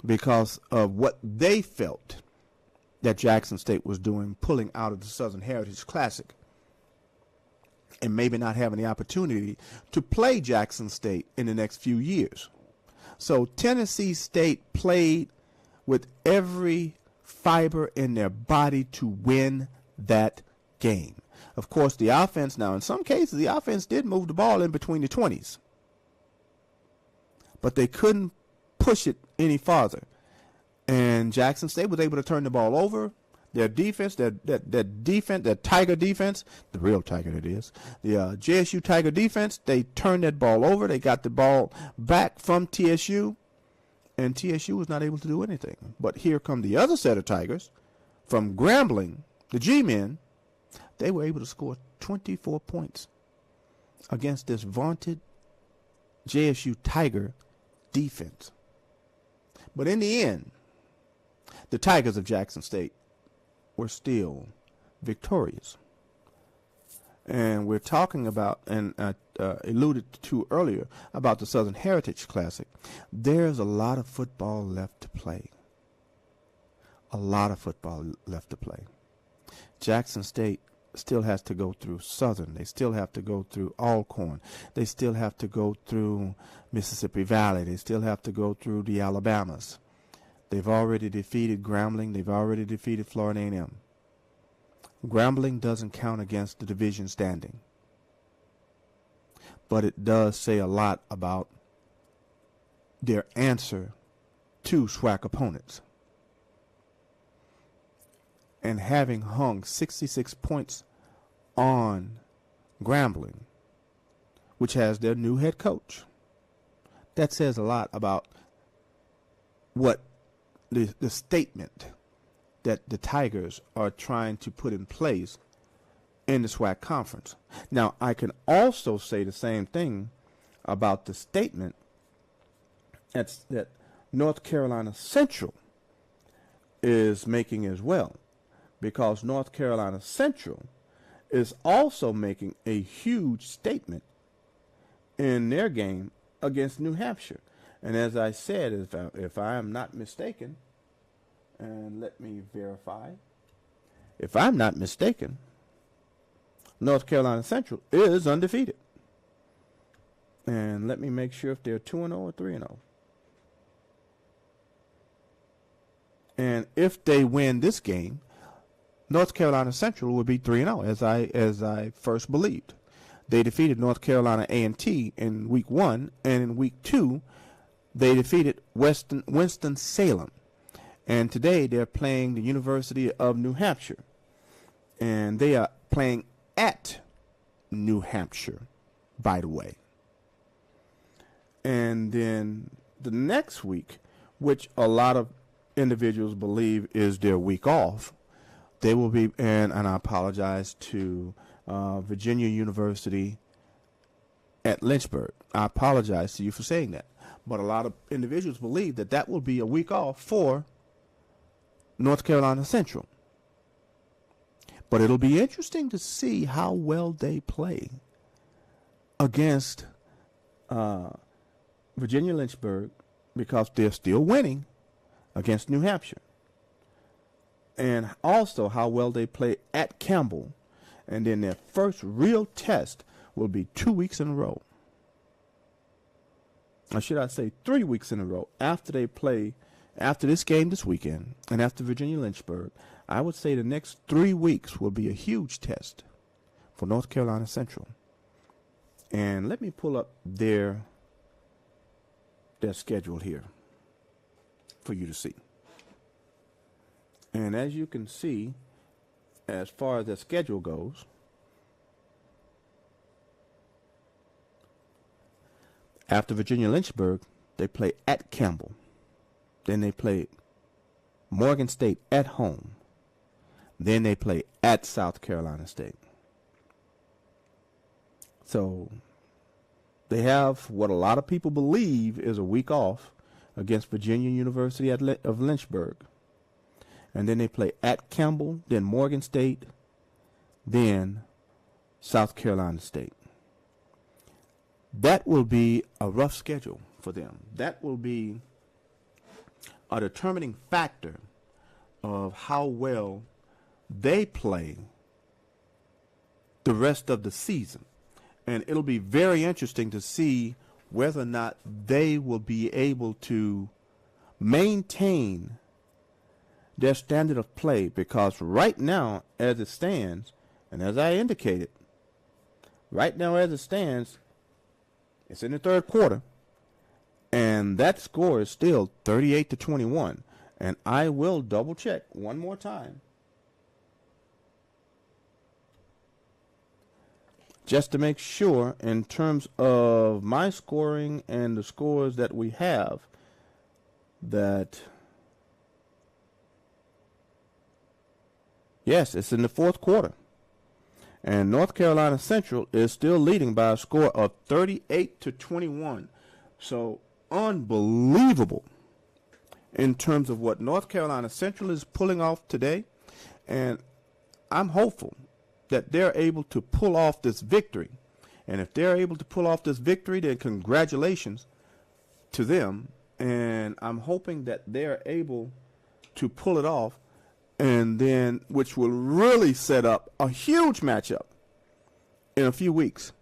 because of what they felt that Jackson State was doing, pulling out of the Southern Heritage Classic and maybe not having the opportunity to play Jackson State in the next few years. So Tennessee State played with every fiber in their body to win that game. Of course, the offense now, in some cases, the offense did move the ball in between the 20s. But they couldn't push it any farther. And Jackson State was able to turn the ball over. Their defense, that Tiger defense, the real Tiger it is, the JSU Tiger defense, they turned that ball over. They got the ball back from TSU, and TSU was not able to do anything. But here come the other set of Tigers from Grambling, the G-men. They were able to score 24 points against this vaunted JSU Tiger defense. But in the end, the Tigers of Jackson State were still victorious. And we're talking about, and I alluded to earlier, about the Southern Heritage Classic. There's a lot of football left to play. A lot of football left to play. Jackson State still has to go through Southern. They still have to go through Alcorn. They still have to go through Mississippi Valley. They still have to go through the Alabamas. They've already defeated Grambling. They've already defeated Florida A&M. Grambling doesn't count against the division standing. But it does say a lot about their answer to SWAC opponents. And having hung 66 points on Grambling, which has their new head coach, that says a lot about what the statement that the Tigers are trying to put in place in the SWAC conference. Now, I can also say the same thing about the statement that North Carolina Central is making as well, because North Carolina Central is also making a huge statement in their game against New Hampshire. And as I said, if I am not mistaken, and let me verify, if I'm not mistaken, North Carolina Central is undefeated. And let me make sure if they're 2-0 or 3-0. And if they win this game, North Carolina Central will be 3-0, as I first believed. They defeated North Carolina A&T in week 1, and in week 2, they defeated Winston-Salem. And today they're playing the University of New Hampshire, and they are playing at New Hampshire, by the way. And then the next week, which a lot of individuals believe is their week off, they will be, and I apologize to Virginia University at Lynchburg. I apologize to you for saying that. But a lot of individuals believe that that will be a week off for North Carolina Central. But it'll be interesting to see how well they play against Virginia Lynchburg, because they're still winning against New Hampshire. And also how well they play at Campbell. And then their first real test will be 2 weeks in a row. Or should I say 3 weeks in a row after they play, after this game this weekend and after Virginia Lynchburg. I would say the next 3 weeks will be a huge test for North Carolina Central. And let me pull up their schedule here for you to see. And as you can see, as far as the schedule goes, after Virginia Lynchburg, they play at Campbell. Then they play Morgan State at home. Then they play at South Carolina State. So they have what a lot of people believe is a week off against Virginia University of Lynchburg. And then they play at Campbell, then Morgan State, then South Carolina State. That will be a rough schedule for them. That will be a determining factor of how well they play the rest of the season. And it'll be very interesting to see whether or not they will be able to maintain their standard of play, because right now, as it stands, and as I indicated, right now as it stands, it's in the third quarter, and that score is still 38-21. And I will double check one more time, just to make sure in terms of my scoring and the scores that we have, that yes, it's in the fourth quarter. And North Carolina Central is still leading by a score of 38-21. So unbelievable in terms of what North Carolina Central is pulling off today. And I'm hopeful that they're able to pull off this victory. And if they're able to pull off this victory, then congratulations to them. And I'm hoping that they're able to pull it off and then which will really set up a huge matchup in a few weeks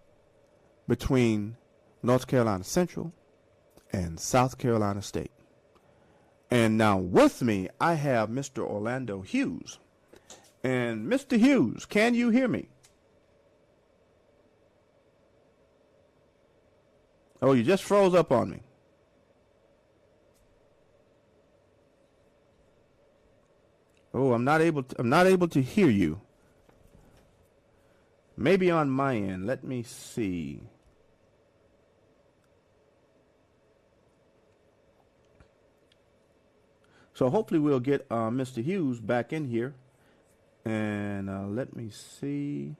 between North Carolina Central and South Carolina State. And now with me, I have Mr. Orlando Hughes. And Mr. Hughes, can you hear me? Oh, you just froze up on me. Oh, I'm not able to hear you. Maybe on my end. Let me see. So hopefully we'll get Mr. Hughes back in here. And let me see.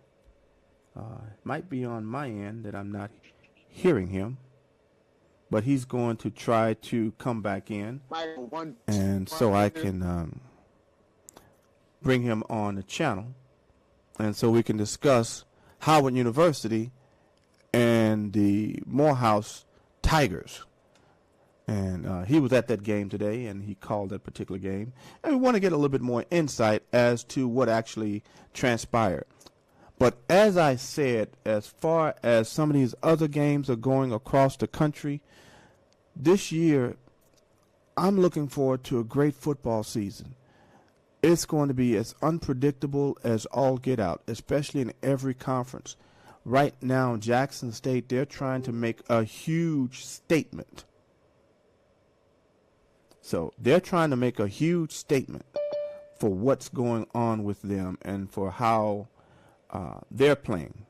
It might be on my end that I'm not hearing him. But he's going to try to come back in. And so I can bring him on the channel. And so we can discuss Howard University and the Morehouse Tigers. And he was at that game today, and he called that particular game. And we want to get a little bit more insight as to what actually transpired. But as I said, as far as some of these other games are going across the country, this year I'm looking forward to a great football season. It's going to be as unpredictable as all get out, especially in every conference. Right now, Jackson State, they're trying to make a huge statement. So they're trying to make a huge statement for what's going on with them and for how they're playing.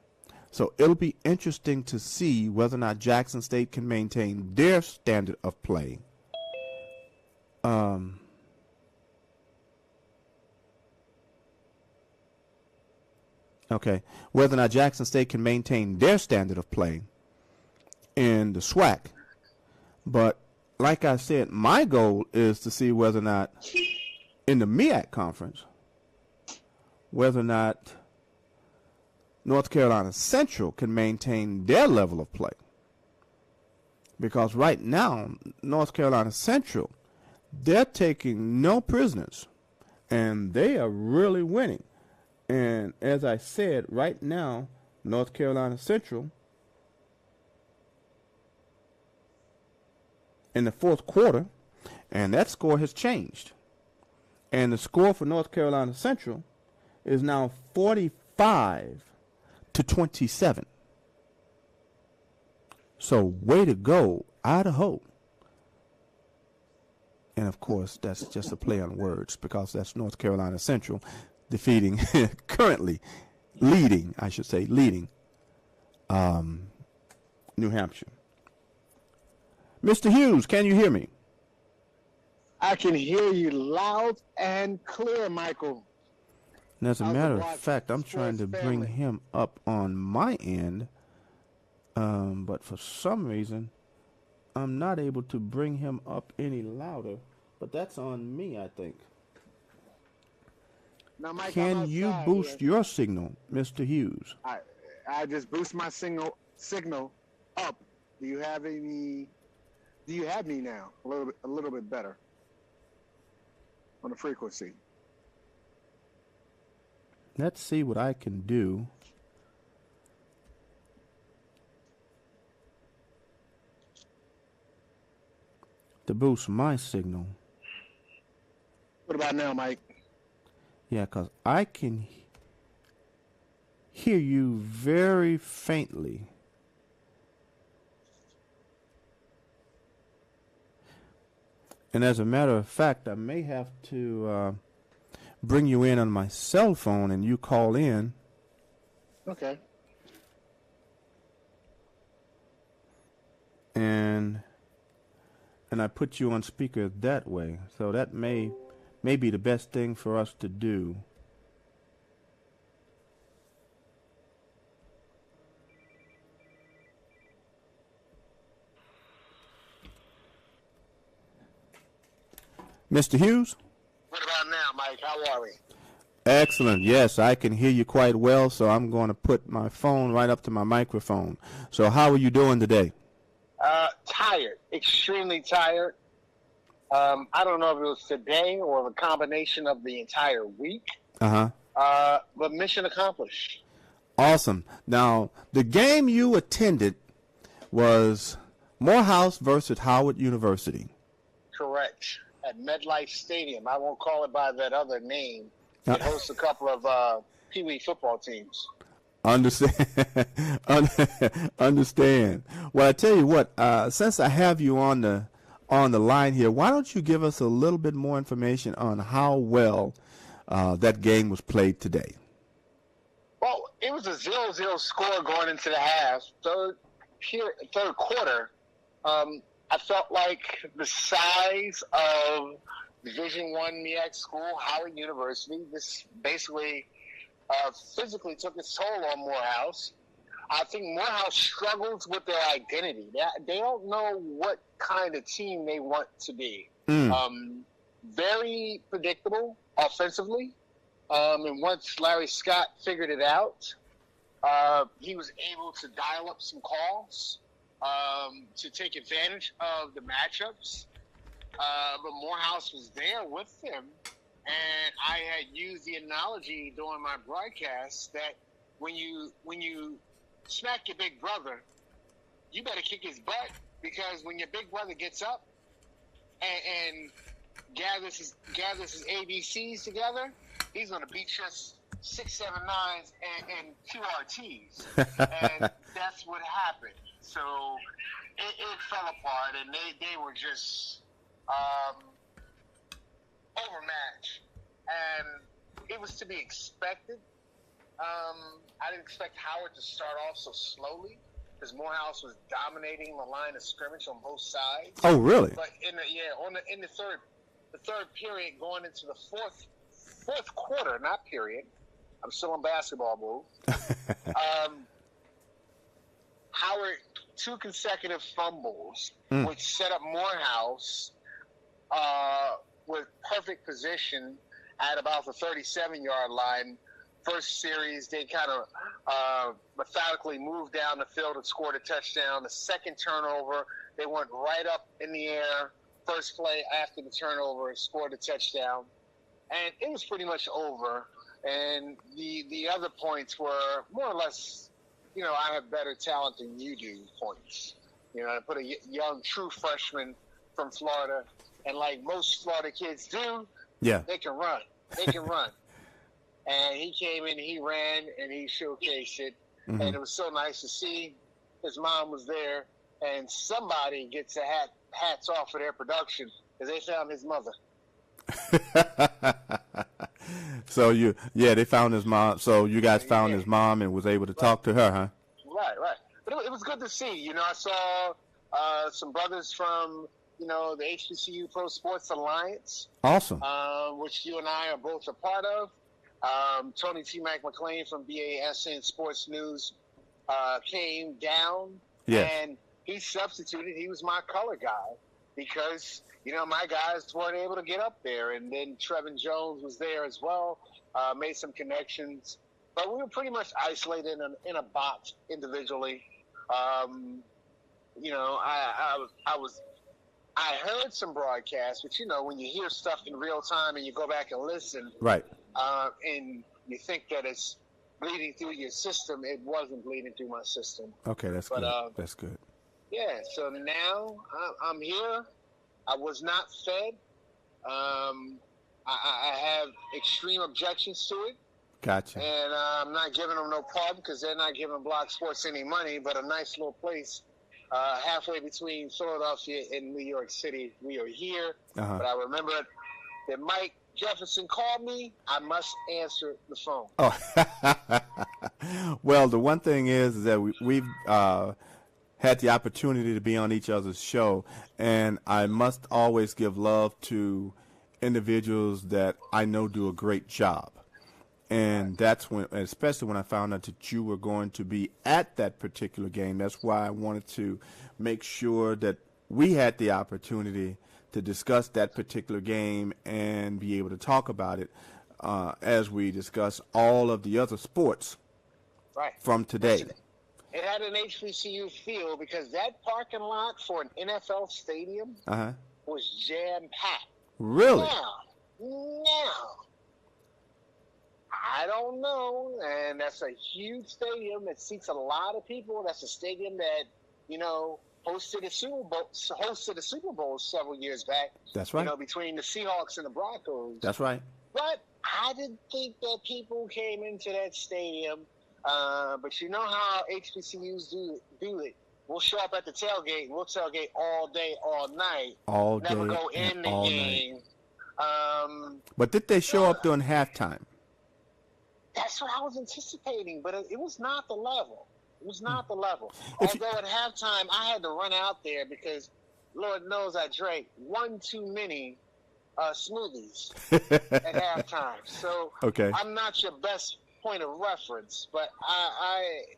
So it'll be interesting to see whether or not Jackson State can maintain their standard of play. Whether or not Jackson State can maintain their standard of play in the SWAC. But like I said, my goal is to see whether or not in the MEAC conference, whether or not North Carolina Central can maintain their level of play. Because right now, North Carolina Central, they're taking no prisoners, and they are really winning. And as I said, right now, North Carolina Central, in the fourth quarter, and that score has changed. And the score for North Carolina Central is now 45-27. So way to go, Idaho. And of course, that's just a play on words because that's North Carolina Central defeating, currently leading New Hampshire. Mr. Hughes, can you hear me? I can hear you loud and clear, Michael. And as a matter of fact, I'm trying to bring him up on my end, but for some reason, I'm not able to bring him up any louder. But that's on me, I think. Now, Mike, can you boost your signal, Mr. Hughes? I just boost my signal up. Do you have me now? A little bit better on the frequency. Let's see what I can do. To boost my signal. What about now, Mike? Yeah, because I can hear you very faintly. And as a matter of fact, I may have to bring you in on my cell phone and you call in. Okay. And I put you on speaker that way. So that may be the best thing for us to do. Mr. Hughes? What about now, Mike? How are we? Excellent. Yes, I can hear you quite well, so I'm going to put my phone right up to my microphone. So how are you doing today? Tired. Extremely tired. I don't know if it was today or the combination of the entire week. But mission accomplished. Awesome. Now, the game you attended was Morehouse versus Howard University. Correct. At MetLife Stadium. I won't call it by that other name. It hosts a couple of Pee Wee football teams. Understand. Understand. Well, I tell you what, since I have you on the line here, why don't you give us a little bit more information on how well that game was played today? Well, it was a 0-0 score going into the half. Third quarter, I felt like the size of Division I MEAC school, Howard University, this basically physically took its toll on Morehouse. I think Morehouse struggles with their identity. They don't know what kind of team they want to be. Very predictable offensively. And once Larry Scott figured it out, he was able to dial up some calls to take advantage of the matchups. But Morehouse was there with them. And I had used the analogy during my broadcast that when you smack your big brother, you better kick his butt, because when your big brother gets up and gathers his ABCs together, he's going to beat you 6, 7, 9s and 2 RTs. And that's what happened. So it fell apart, and they were just overmatched. And it was to be expected. I didn't expect Howard to start off so slowly, because Morehouse was dominating the line of scrimmage on both sides. Oh, really? But in the third period, going into the fourth quarter, not period. I'm still on basketball move. Howard, 2 consecutive fumbles, which set up Morehouse with perfect position at about the 37-yard line. First series, they kind of methodically moved down the field and scored a touchdown. The second turnover, they went right up in the air. First play after the turnover, scored a touchdown. And it was pretty much over. And the other points were more or less, I have better talent than you do points. I put a young, true freshman from Florida, and like most Florida kids do, they can run. They can run. And he came in, he ran, and he showcased it. And it was so nice to see. His mom was there, and somebody gets a hats off for their production, because they found his mother. So they found his mom. So you guys found his mom and was able to talk to her, huh? Right. But it was good to see. I saw some brothers from the HBCU Pro Sports Alliance. Awesome. Which you and I are both a part of. Tony T. McLean from BASN Sports News came down, and he substituted. He was my color guy, because my guys weren't able to get up there. And then Trevin Jones was there as well, made some connections. But we were pretty much isolated in a box individually. I heard some broadcasts, but when you hear stuff in real time and you go back and listen, right, and you think that it's bleeding through your system, it wasn't bleeding through my system. Okay, that's good. That's good. Yeah, so now I'm here. I was not fed. I have extreme objections to it. Gotcha. And I'm not giving them no pardon, because they're not giving Block Sports any money, but a nice little place halfway between Philadelphia and New York City. We are here. But I remember that Mike Jefferson called me. I must answer the phone. Oh. Well, the one thing is that we've had the opportunity to be on each other's show, and I must always give love to individuals that I know do a great job. And that's when, especially when I found out that you were going to be at that particular game, that's why I wanted to make sure that we had the opportunity to discuss that particular game and be able to talk about it as we discuss all of the other sports from today. It had an HBCU feel, because that parking lot for an NFL stadium was jam-packed. Really? Now, I don't know, and that's a huge stadium that seats a lot of people. That's a stadium that, hosted the Super Bowl several years back. That's right. Between the Seahawks and the Broncos. That's right. But I didn't think that people came into that stadium. But you know how HBCUs do it. We'll show up at the tailgate. We'll tailgate all day, all night. All day, never go in the game. But did they show up during halftime? That's what I was anticipating, but it was not the level. It was not the level. Although at halftime, I had to run out there because Lord knows I drank one too many smoothies at halftime. So okay. I'm not your best point of reference, but I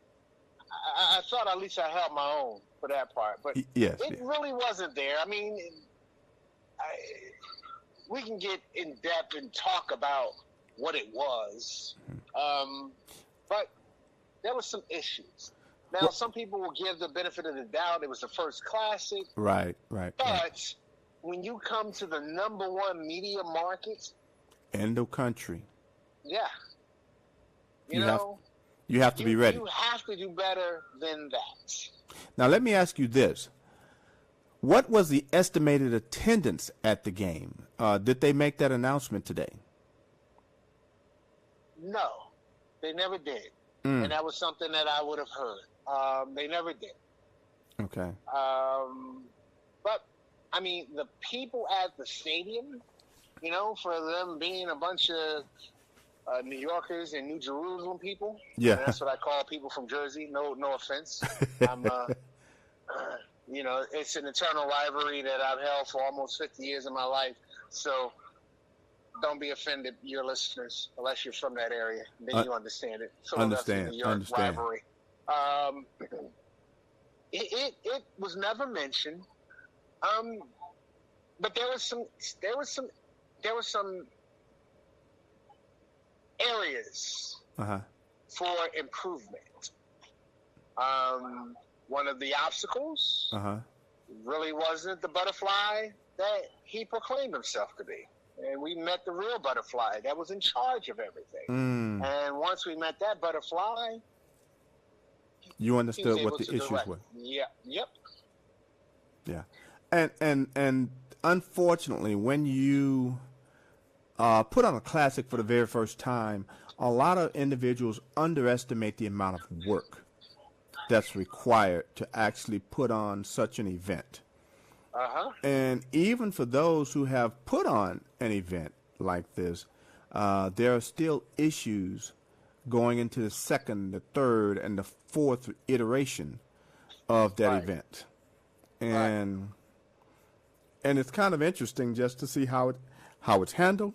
thought at least I held my own for that part. But it really wasn't there. I mean, we can get in depth and talk about what it was. But there were some issues. Now, some people will give the benefit of the doubt. It was the first classic. Right. But when you come to the number one media market in the country, you have to be ready. You have to do better than that. Now, let me ask you this. What was the estimated attendance at the game? Did they make that announcement today? No, they never did. And that was something that I would have heard. They never did. Okay. But, I mean, the people at the stadium, for them being a bunch of New Yorkers and New Jerusalem people. Yeah. That's what I call people from Jersey. No offense. I'm, it's an eternal rivalry that I've held for almost 50 years of my life. So don't be offended, your listeners, unless you're from that area. Then you understand it. Understand. Rivalry. It was never mentioned. But there was some areas for improvement. One of the obstacles really wasn't the butterfly that he proclaimed himself to be. And we met the real butterfly that was in charge of everything. And once we met that butterfly, you understood what the issues were. Yeah. Yep. Yeah. And unfortunately, when you put on a classic for the very first time, a lot of individuals underestimate the amount of work that's required to actually put on such an event. And even for those who have put on an event like this, there are still issues going into the second, the third, and the fourth iteration of that event. And it's kind of interesting just to see how it's handled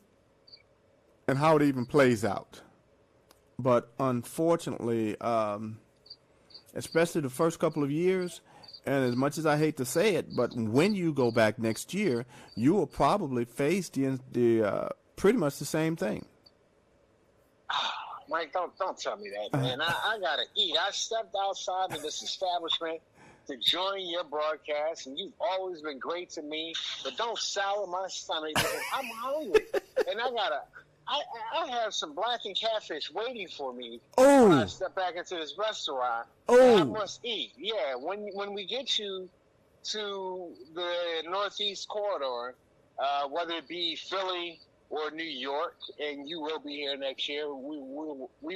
and how it even plays out. But unfortunately, especially the first couple of years, and as much as I hate to say it, but when you go back next year, you will probably face the pretty much the same thing. Mike, don't tell me that, man. I gotta eat. I stepped outside of this establishment to join your broadcast, and you've always been great to me. But don't sour my stomach because I'm hungry, and I have some blackened catfish waiting for me when I step back into this restaurant. I must eat. Yeah, when we get you to the Northeast corridor, whether it be Philly or New York, and you will be here next year, we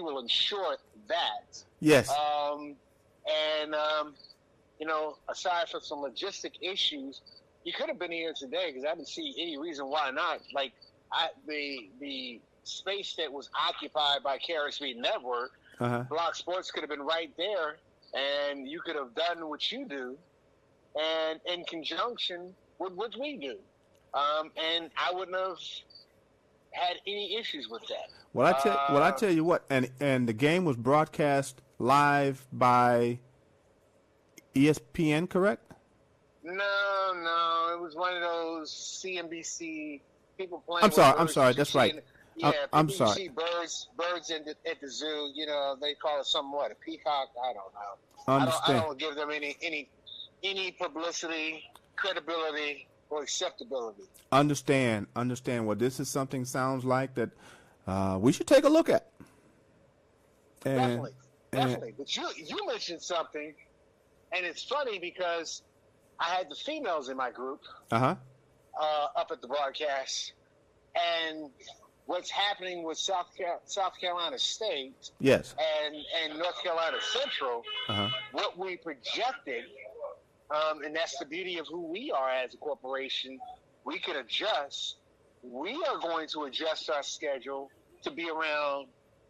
will ensure that. Yes. Aside from some logistic issues, you could have been here today because I didn't see any reason why not. Like, the space that was occupied by KRSB Network, Block Sports could have been right there, and you could have done what you do, and in conjunction with what we do, and I wouldn't have had any issues with that. Well, I tell you what, and the game was broadcast live by ESPN, correct? No, it was one of those CNBC people playing. I'm sorry, that's right. Yeah, I'm you sorry. see birds at the zoo. They call it somewhat a peacock. I don't know. Understand. I don't give them any publicity, credibility. or acceptability. Understand what this is something sounds like that we should take a look at. And, Definitely. But you mentioned something, and it's funny because I had the females in my group up at the broadcast, and what's happening with South Carolina State yes, and North Carolina Central, what we projected, and that's the beauty of who we are as a corporation, we could adjust. We are going to adjust our schedule to be around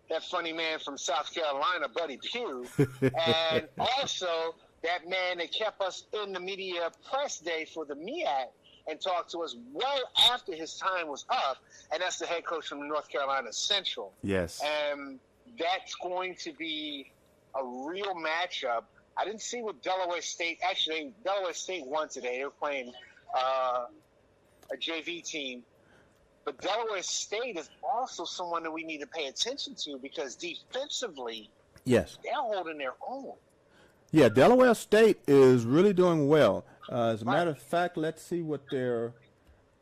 that funny man from South Carolina, Buddy Pugh, and also that man that kept us in the media press day for the MEAC and talked to us well after his time was up, and that's the head coach from North Carolina Central. yes. And that's going to be a real matchup. I didn't see what Delaware State – actually, Delaware State won today. They were playing a JV team. But Delaware State is also someone that we need to pay attention to because defensively, Yes. they're holding their own. Yeah, Delaware State is really doing well. As a matter of fact, let's see what their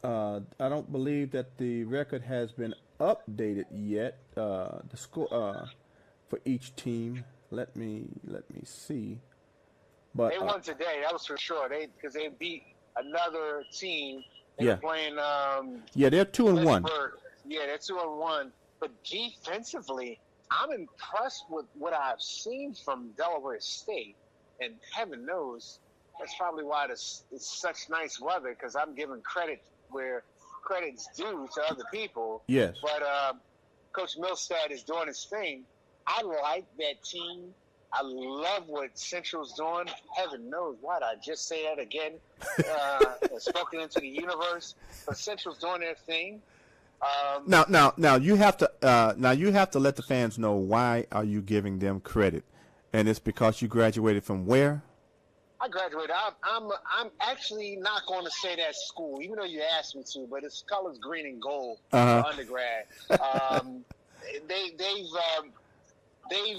I don't believe that the record has been updated yet. The score for each team. Let me see. But They won today, that was for sure. Because they beat another team. They Yeah. were playing yeah, they're 2-1. Pittsburgh. Yeah, they're 2-1. But defensively, I'm impressed with what I've seen from Delaware State. And heaven knows, that's probably why it's such nice weather, because I'm giving credit where credit's due to other people. Yes. But Coach Milstead is doing his thing. I like that team. I love what Central's doing. Heaven knows why did I just say that again? Spoken into the universe. But Central's doing their thing. Now you have to let the fans know why are you giving them credit, and it's because you graduated from where? I graduated. I'm actually not going to say that school, even though you asked me to. But its colors green and gold for undergrad. They've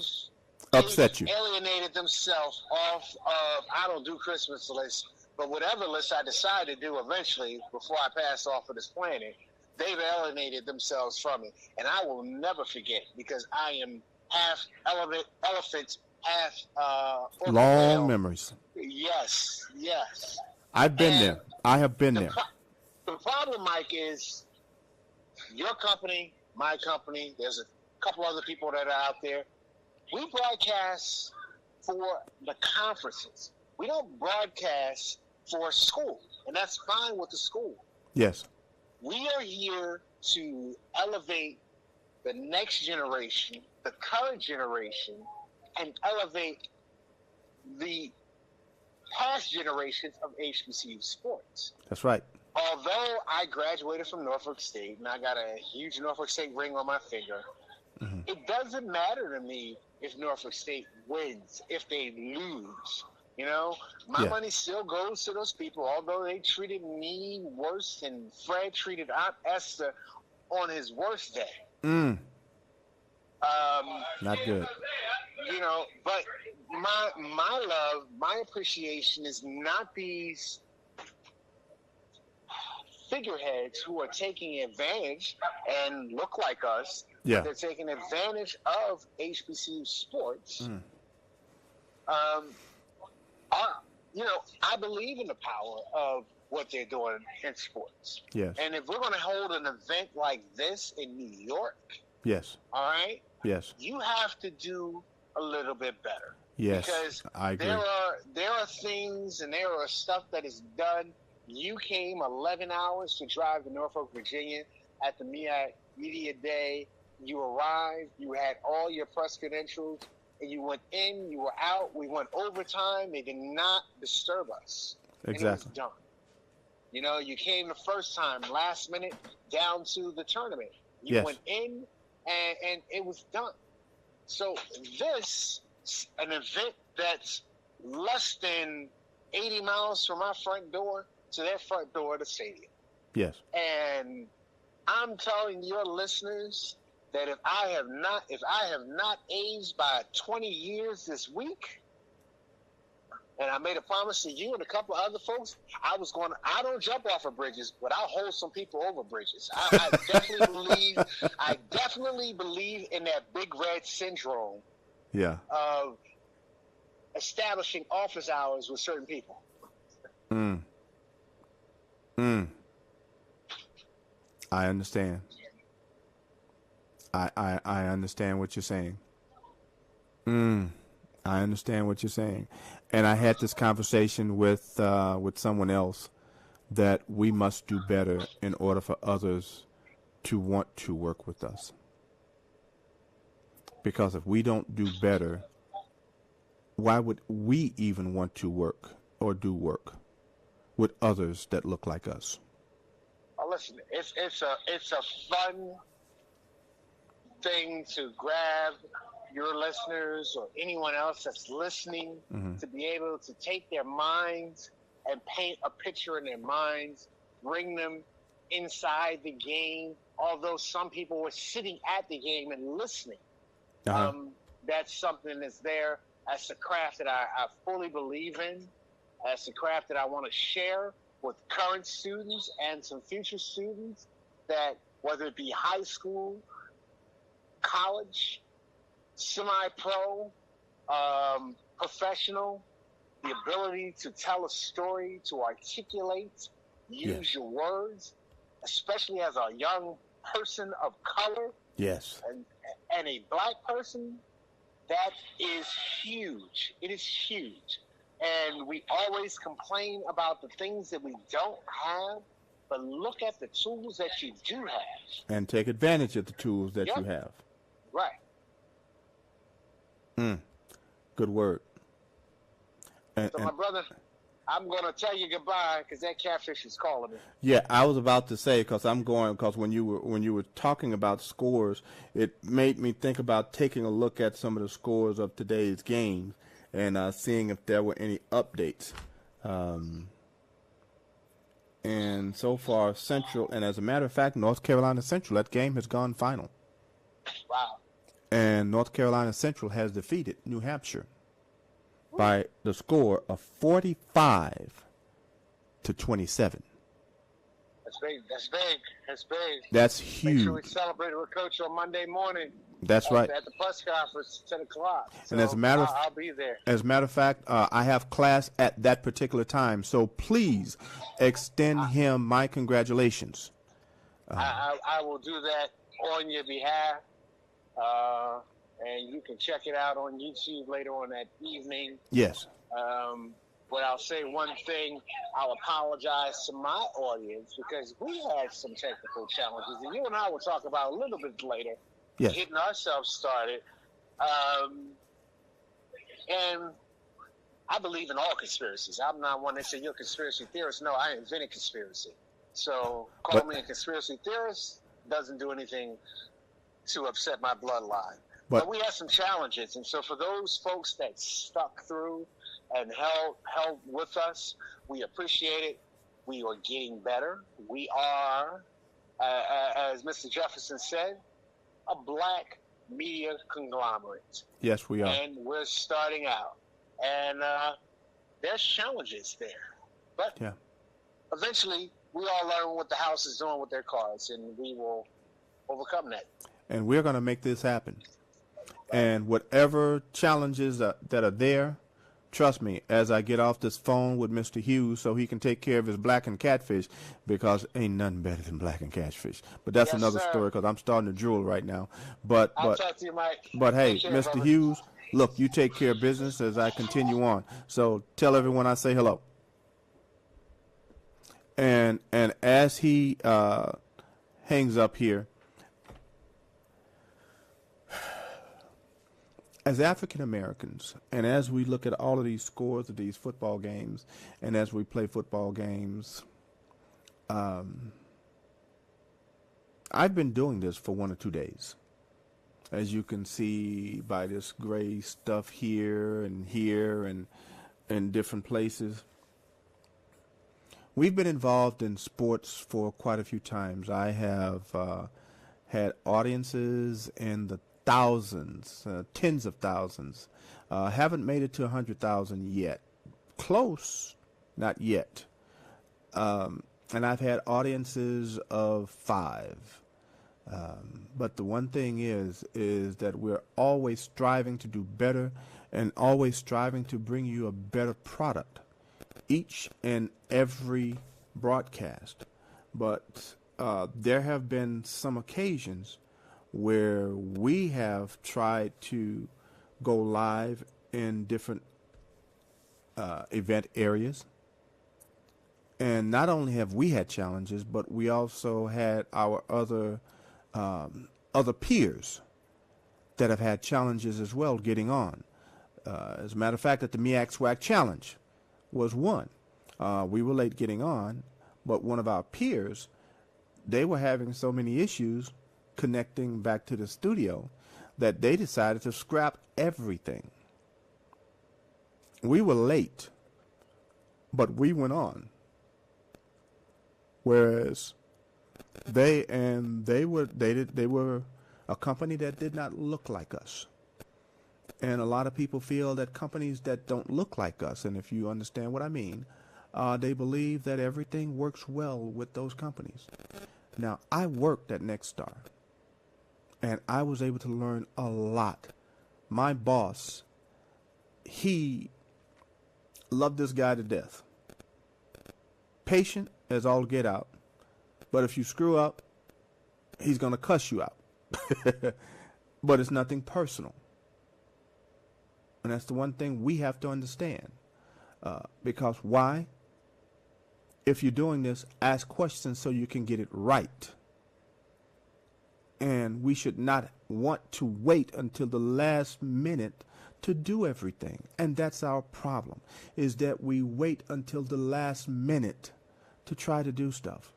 Upset you. Alienated themselves off of. I don't do Christmas lists, but whatever list I decide to do eventually before I pass off of this planet, they've alienated themselves from it, and I will never forget because I am half elephant, half Long memories. Yes. I've been there. I have been there. The problem, Mike, is your company, my company. There's a couple other people that are out there. We broadcast for the conferences. We don't broadcast for a school, and that's fine with the school. Yes. We are here to elevate the next generation, the current generation, and elevate the past generations of HBCU sports. That's right. Although I graduated from Norfolk State, and I got a huge Norfolk State ring on my finger, it doesn't matter to me if Norfolk State wins, if they lose. You know, my money still goes to those people, although they treated me worse than Fred treated Aunt Esther on his worst day. Not good. You know, but my love, my appreciation is not these figureheads who are taking advantage and look like us. Yeah. They're taking advantage of HBCU sports. You know, I believe in the power of what they're doing in sports. Yes. And if we're going to hold an event like this in New York, Yes. all right, Yes. you have to do a little bit better. Yes. Because I agree. there are things and there are stuff that is done. You came 11 hours to drive to Norfolk, Virginia at the MEAC Media Day. You arrived, you had all your press credentials, and you went in, you were out. We went overtime. They did not disturb us. Exactly. And it was done. You know, you came the first time, last minute, down to the tournament. You went in, and it was done. So this, an event that's less than 80 miles from our front door to their front door of the stadium. Yes. And I'm telling your listeners that if I have not aged by 20 years this week, And I made a promise to you and a couple of other folks. I don't jump off of bridges, but I'll hold some people over bridges. I definitely believe in that big red syndrome. Yeah. Of establishing office hours with certain people. I understand. I understand what you're saying. I understand what you're saying. And I had this conversation with someone else that we must do better in order for others to want to work with us. Because if we don't do better, why would we even want to work or do work with others that look like us? Oh, listen, it's a fun thing to grab your listeners or anyone else that's listening to be able to take their minds and paint a picture in their minds, bring them inside the game, although some people were sitting at the game and listening. That's something that's there. That's a craft that I fully believe in. That's a craft that I want to share with current students and some future students, that whether it be high school, college, semi-pro, professional, the ability to tell a story, to articulate, use your words, especially as a young person of color. Yes. And a black person, that is huge. It is huge. And we always complain about the things that we don't have, but look at the tools that you do have. And take advantage of the tools that you have. Right. Good word. So, my brother, I'm going to tell you goodbye because that catfish is calling me. Yeah, I was about to say, because when you were talking about scores, it made me think about taking a look at some of the scores of today's games and seeing if there were any updates. And so far, Central, and as a matter of fact, North Carolina Central, that game has gone final. Wow. And North Carolina Central has defeated New Hampshire by the score of 45-27. That's big. That's big. That's big. That's huge. Make sure we celebrate with Coach on Monday morning. That's right. At the press conference, 10 o'clock. So and as a matter of, I'll be there. As a matter of fact, I have class at that particular time. So please extend him my congratulations. I will do that on your behalf. And you can check it out on YouTube later on that evening. Yes. But I'll say one thing. I'll apologize to my audience because we had some technical challenges, and you and I will talk about a little bit later. Yes. Getting ourselves started. And I believe in all conspiracies. I'm not one that say you're a conspiracy theorist. No, I invented conspiracy. So call me a conspiracy theorist. Doesn't do anything to upset my bloodline. But we had some challenges, and so for those folks that stuck through and held with us, we appreciate it. We are getting better. We are, as Mr. Jefferson said, a black media conglomerate. Yes, we are. And we're starting out. And there's challenges there. But eventually, we all learn what the house is doing with their cards, and we will overcome that. And we're going to make this happen. And whatever challenges that are there, trust me, as I get off this phone with Mr. Hughes so he can take care of his black and catfish, because ain't nothing better than black and catfish. But that's another story, because I'm starting to drool right now. But I'll talk to you, Mike. But hey, Mr. Hughes, look, you take care of business as I continue on. So tell everyone I say hello. And as he hangs up here, as African Americans, and as we look at all of these scores of these football games, and as we play football games, I've been doing this for 1 or 2 days. As you can see by this gray stuff here and in different places. We've been involved in sports for quite a few times. I have had audiences in the thousands, tens of thousands. Haven't made it to 100,000 yet. close, not yet. And I've had audiences of 5. But the one thing is that we're always striving to do better and always striving to bring you a better product each and every broadcast. But there have been some occasions where we have tried to go live in different event areas. And not only have we had challenges, but we also had our other peers that have had challenges as well getting on. As a matter of fact, at the MEAC SWAC challenge was one. We were late getting on, but one of our peers, they were having so many issues connecting back to the studio that they decided to scrap everything. We were late, but we went on. Whereas they were a company that did not look like us. And a lot of people feel that companies that don't look like us, and if you understand what I mean, they believe that everything works well with those companies. Now, I worked at Nexstar, and I was able to learn a lot. My boss, he loved this guy to death. Patient as all get out, but if you screw up, he's going to cuss you out. But it's nothing personal. And that's the one thing we have to understand. Because why? If you're doing this, ask questions so you can get it right. And we should not want to wait until the last minute to do everything. And that's our problem, is that we wait until the last minute to try to do stuff.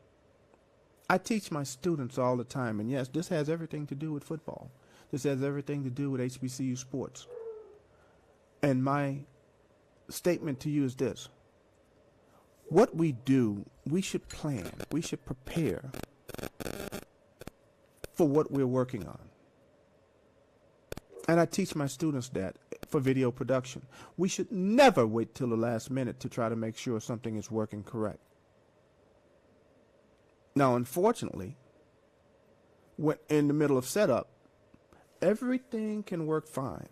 I teach my students all the time, and yes, this has everything to do with football. This has everything to do with HBCU sports. And my statement to you is this. What we do, we should plan. We should prepare for what we're working on. And I teach my students that for video production. We should never wait till the last minute to try to make sure something is working correct. Now, unfortunately, when in the middle of setup, everything can work fine,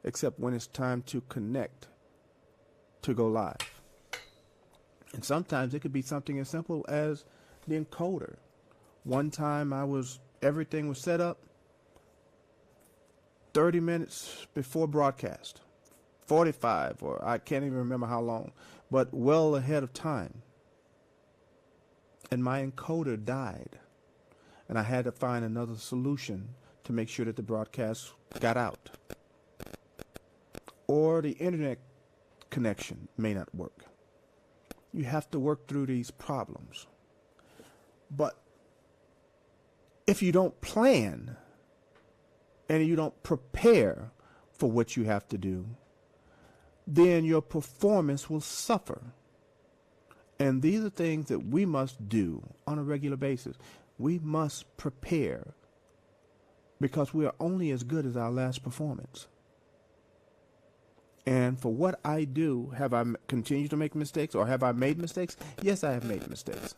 except when it's time to connect to go live. And sometimes it could be something as simple as the encoder. One time everything was set up 30 minutes before broadcast, 45, or I can't even remember how long, but well ahead of time. And my encoder died. And I had to find another solution to make sure that the broadcast got out. Or the internet connection may not work. You have to work through these problems. But if you don't plan and you don't prepare for what you have to do, then your performance will suffer. And these are things that we must do on a regular basis. We must prepare because we are only as good as our last performance. And for what I do, have I continued to make mistakes or have I made mistakes? Yes, I have made mistakes.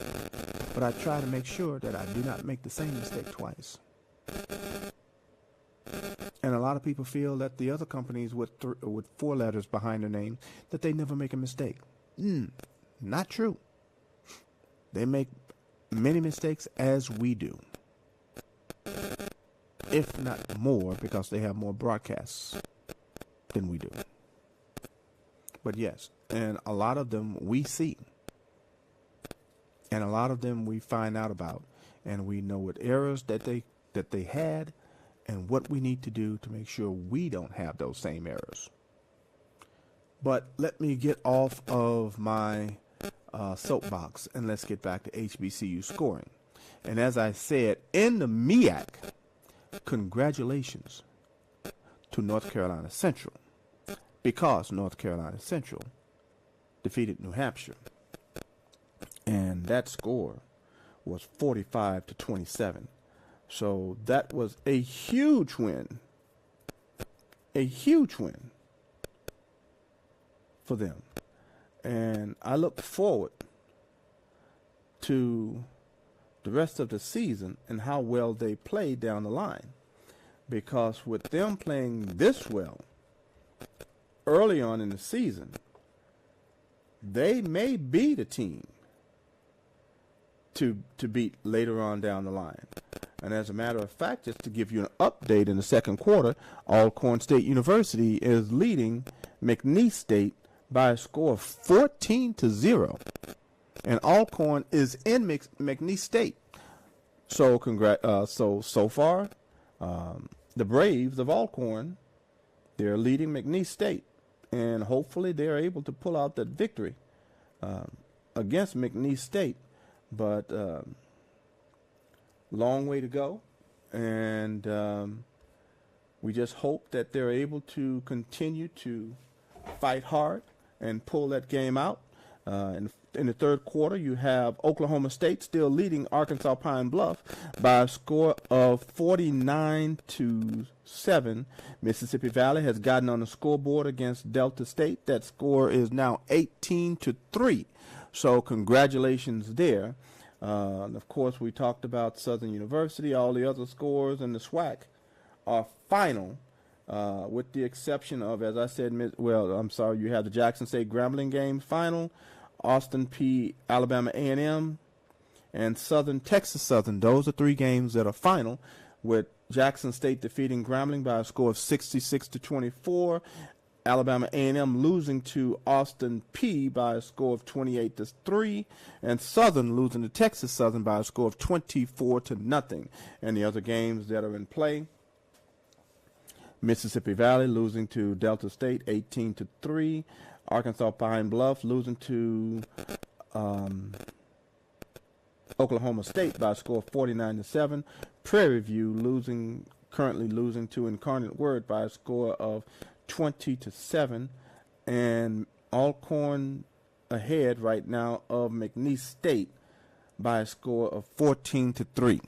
But I try to make sure that I do not make the same mistake twice. And a lot of people feel that the other companies with 4 letters behind their name, that they never make a mistake. Not true. They make many mistakes as we do. If not more, because they have more broadcasts than we do. But yes, and a lot of them we see. And a lot of them we find out about. And we know what errors that they had and what we need to do to make sure we don't have those same errors. But let me get off of my soapbox and let's get back to HBCU scoring. And as I said, in the MEAC, congratulations to North Carolina Central, because North Carolina Central defeated New Hampshire. And that score was 45-27. So that was a huge win. A huge win for them. And I look forward to the rest of the season and how well they play down the line. Because with them playing this well early on in the season, they may be the team to beat later on down the line. And as a matter of fact, just to give you an update, in the second quarter, Alcorn State University is leading McNeese State by a score of 14-0. And Alcorn is in McNeese State. So so far, the Braves of Alcorn, they're leading McNeese State. And hopefully they're able to pull out that victory against McNeese State. But long way to go. And we just hope that they're able to continue to fight hard and pull that game out. In the third quarter, you have Oklahoma State still leading Arkansas Pine Bluff by a score of 49-7. Mississippi Valley has gotten on the scoreboard against Delta State. That score is now 18-3. So congratulations there. Of course, we talked about Southern University. All the other scores in the SWAC are final, with the exception of, as I said, you have the Jackson State Grambling game final, Austin P. Alabama A&M, and Southern Texas Southern. Those are three games that are final, with Jackson State defeating Grambling by a score of 66-24. Alabama A&M losing to Austin P by a score of 28-3, and Southern losing to Texas Southern by a score of 24-0. And the other games that are in play: Mississippi Valley losing to Delta State 18-3, Arkansas Pine Bluff losing to Oklahoma State by a score of 49-7, Prairie View currently losing to Incarnate Word by a score of 20-7, and Alcorn ahead right now of McNeese State by a score of 14-3.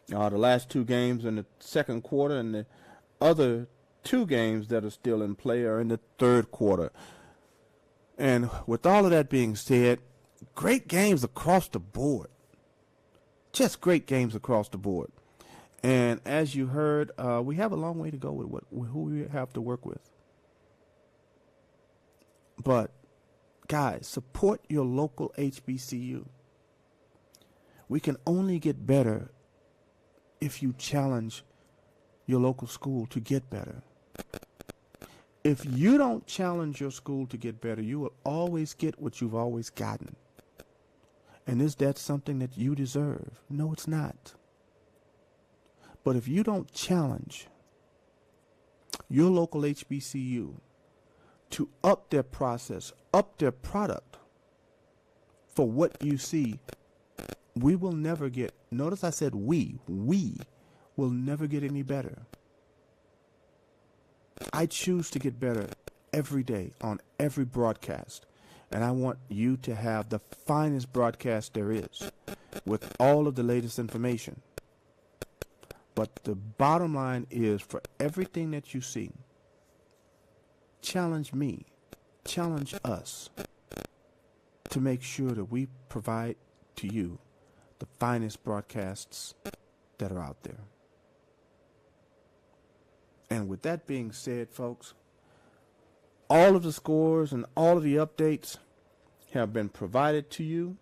The last two games in the second quarter and the other two games that are still in play are in the third quarter. And with all of that being said, great games across the board. Just great games across the board. And as you heard, we have a long way to go with who we have to work with. But, guys, support your local HBCU. We can only get better if you challenge your local school to get better. If you don't challenge your school to get better, you will always get what you've always gotten. And is that something that you deserve? No, it's not. But if you don't challenge your local HBCU to up their process, up their product for what you see, we will never get, notice I said we will never get any better. I choose to get better every day on every broadcast. And I want you to have the finest broadcast there is with all of the latest information. But the bottom line is, for everything that you see, challenge me, challenge us to make sure that we provide to you the finest broadcasts that are out there. And with that being said, folks, all of the scores and all of the updates have been provided to you.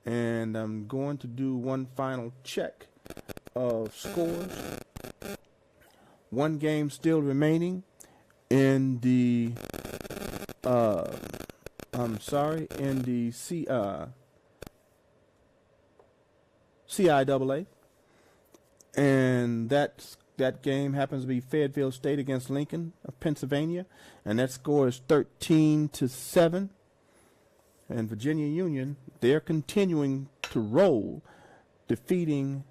And I'm going to do one final check of scores. One game still remaining in the CIAA, and that game happens to be Fayetteville State against Lincoln of Pennsylvania, and that score is 13-7. And Virginia Union, they're continuing to roll, defeating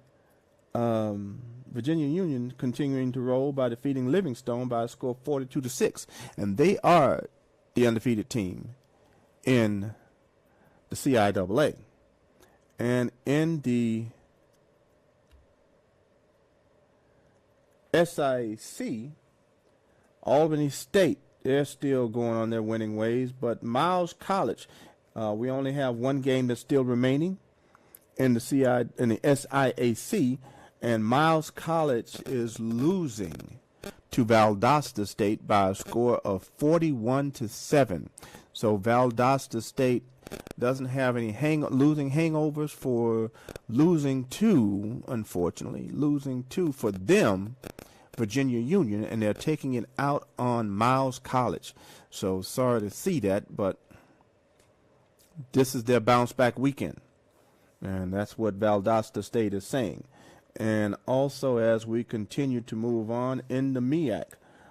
Virginia Union continuing to roll by defeating Livingstone by a score of 42-6, and they are the undefeated team in the CIAA. And in the SIC, Albany State they're still going on their winning ways. But Miles College, we only have one game that's still remaining in the SIAC, and Miles College is losing to Valdosta State by a score of 41-7. So Valdosta State doesn't have any losing hangovers for losing to, unfortunately, for them, Virginia Union, and they're taking it out on Miles College. So sorry to see that, but this is their bounce back weekend. And that's what Valdosta State is saying. And also, as we continue to move on in the MEAC,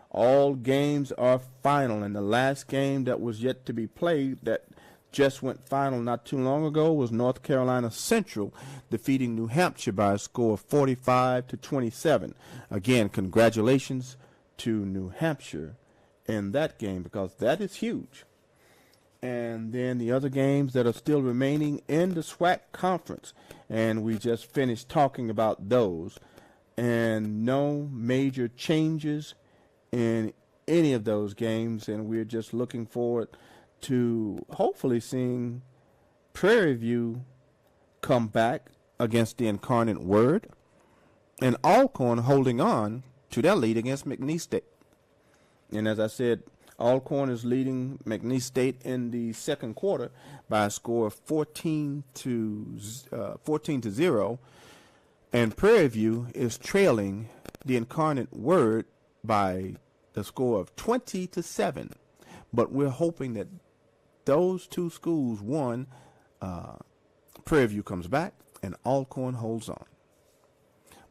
all games are final. And the last game that was yet to be played that just went final not too long ago was North Carolina Central defeating New Hampshire by a score of 45-27. Again, congratulations to New Hampshire in that game, because that is huge. And then the other games that are still remaining in the SWAC conference, and we just finished talking about those, and no major changes in any of those games, and we're just looking forward to hopefully seeing Prairie View come back against the Incarnate Word, and Alcorn holding on to their lead against McNeese State. And as I said, Alcorn is leading McNeese State in the second quarter by a score of 14-0, and Prairie View is trailing the Incarnate Word by the score of 20-7. But we're hoping that those two schools won. Prairie View comes back and Alcorn holds on.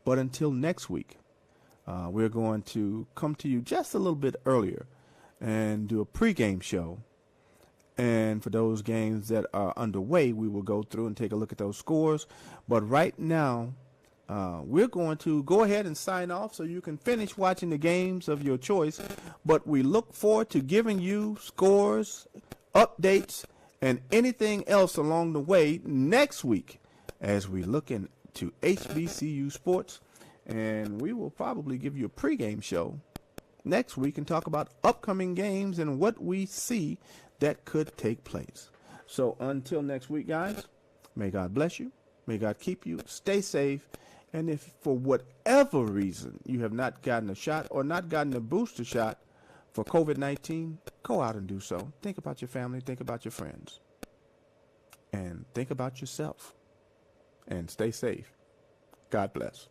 But until next week, we're going to come to you just a little bit earlier and do a pregame show. And for those games that are underway, we will go through and take a look at those scores. But right now, we're going to go ahead and sign off so you can finish watching the games of your choice. But we look forward to giving you scores, updates, and anything else along the way next week as we look into HBCU sports. And we will probably give you a pregame show next week and talk about upcoming games and what we see that could take place. So until next week, guys, may God bless you. May God keep you. Stay safe. And if for whatever reason you have not gotten a shot or not gotten a booster shot for COVID-19, go out and do so. Think about your family. Think about your friends. And think about yourself. And stay safe. God bless.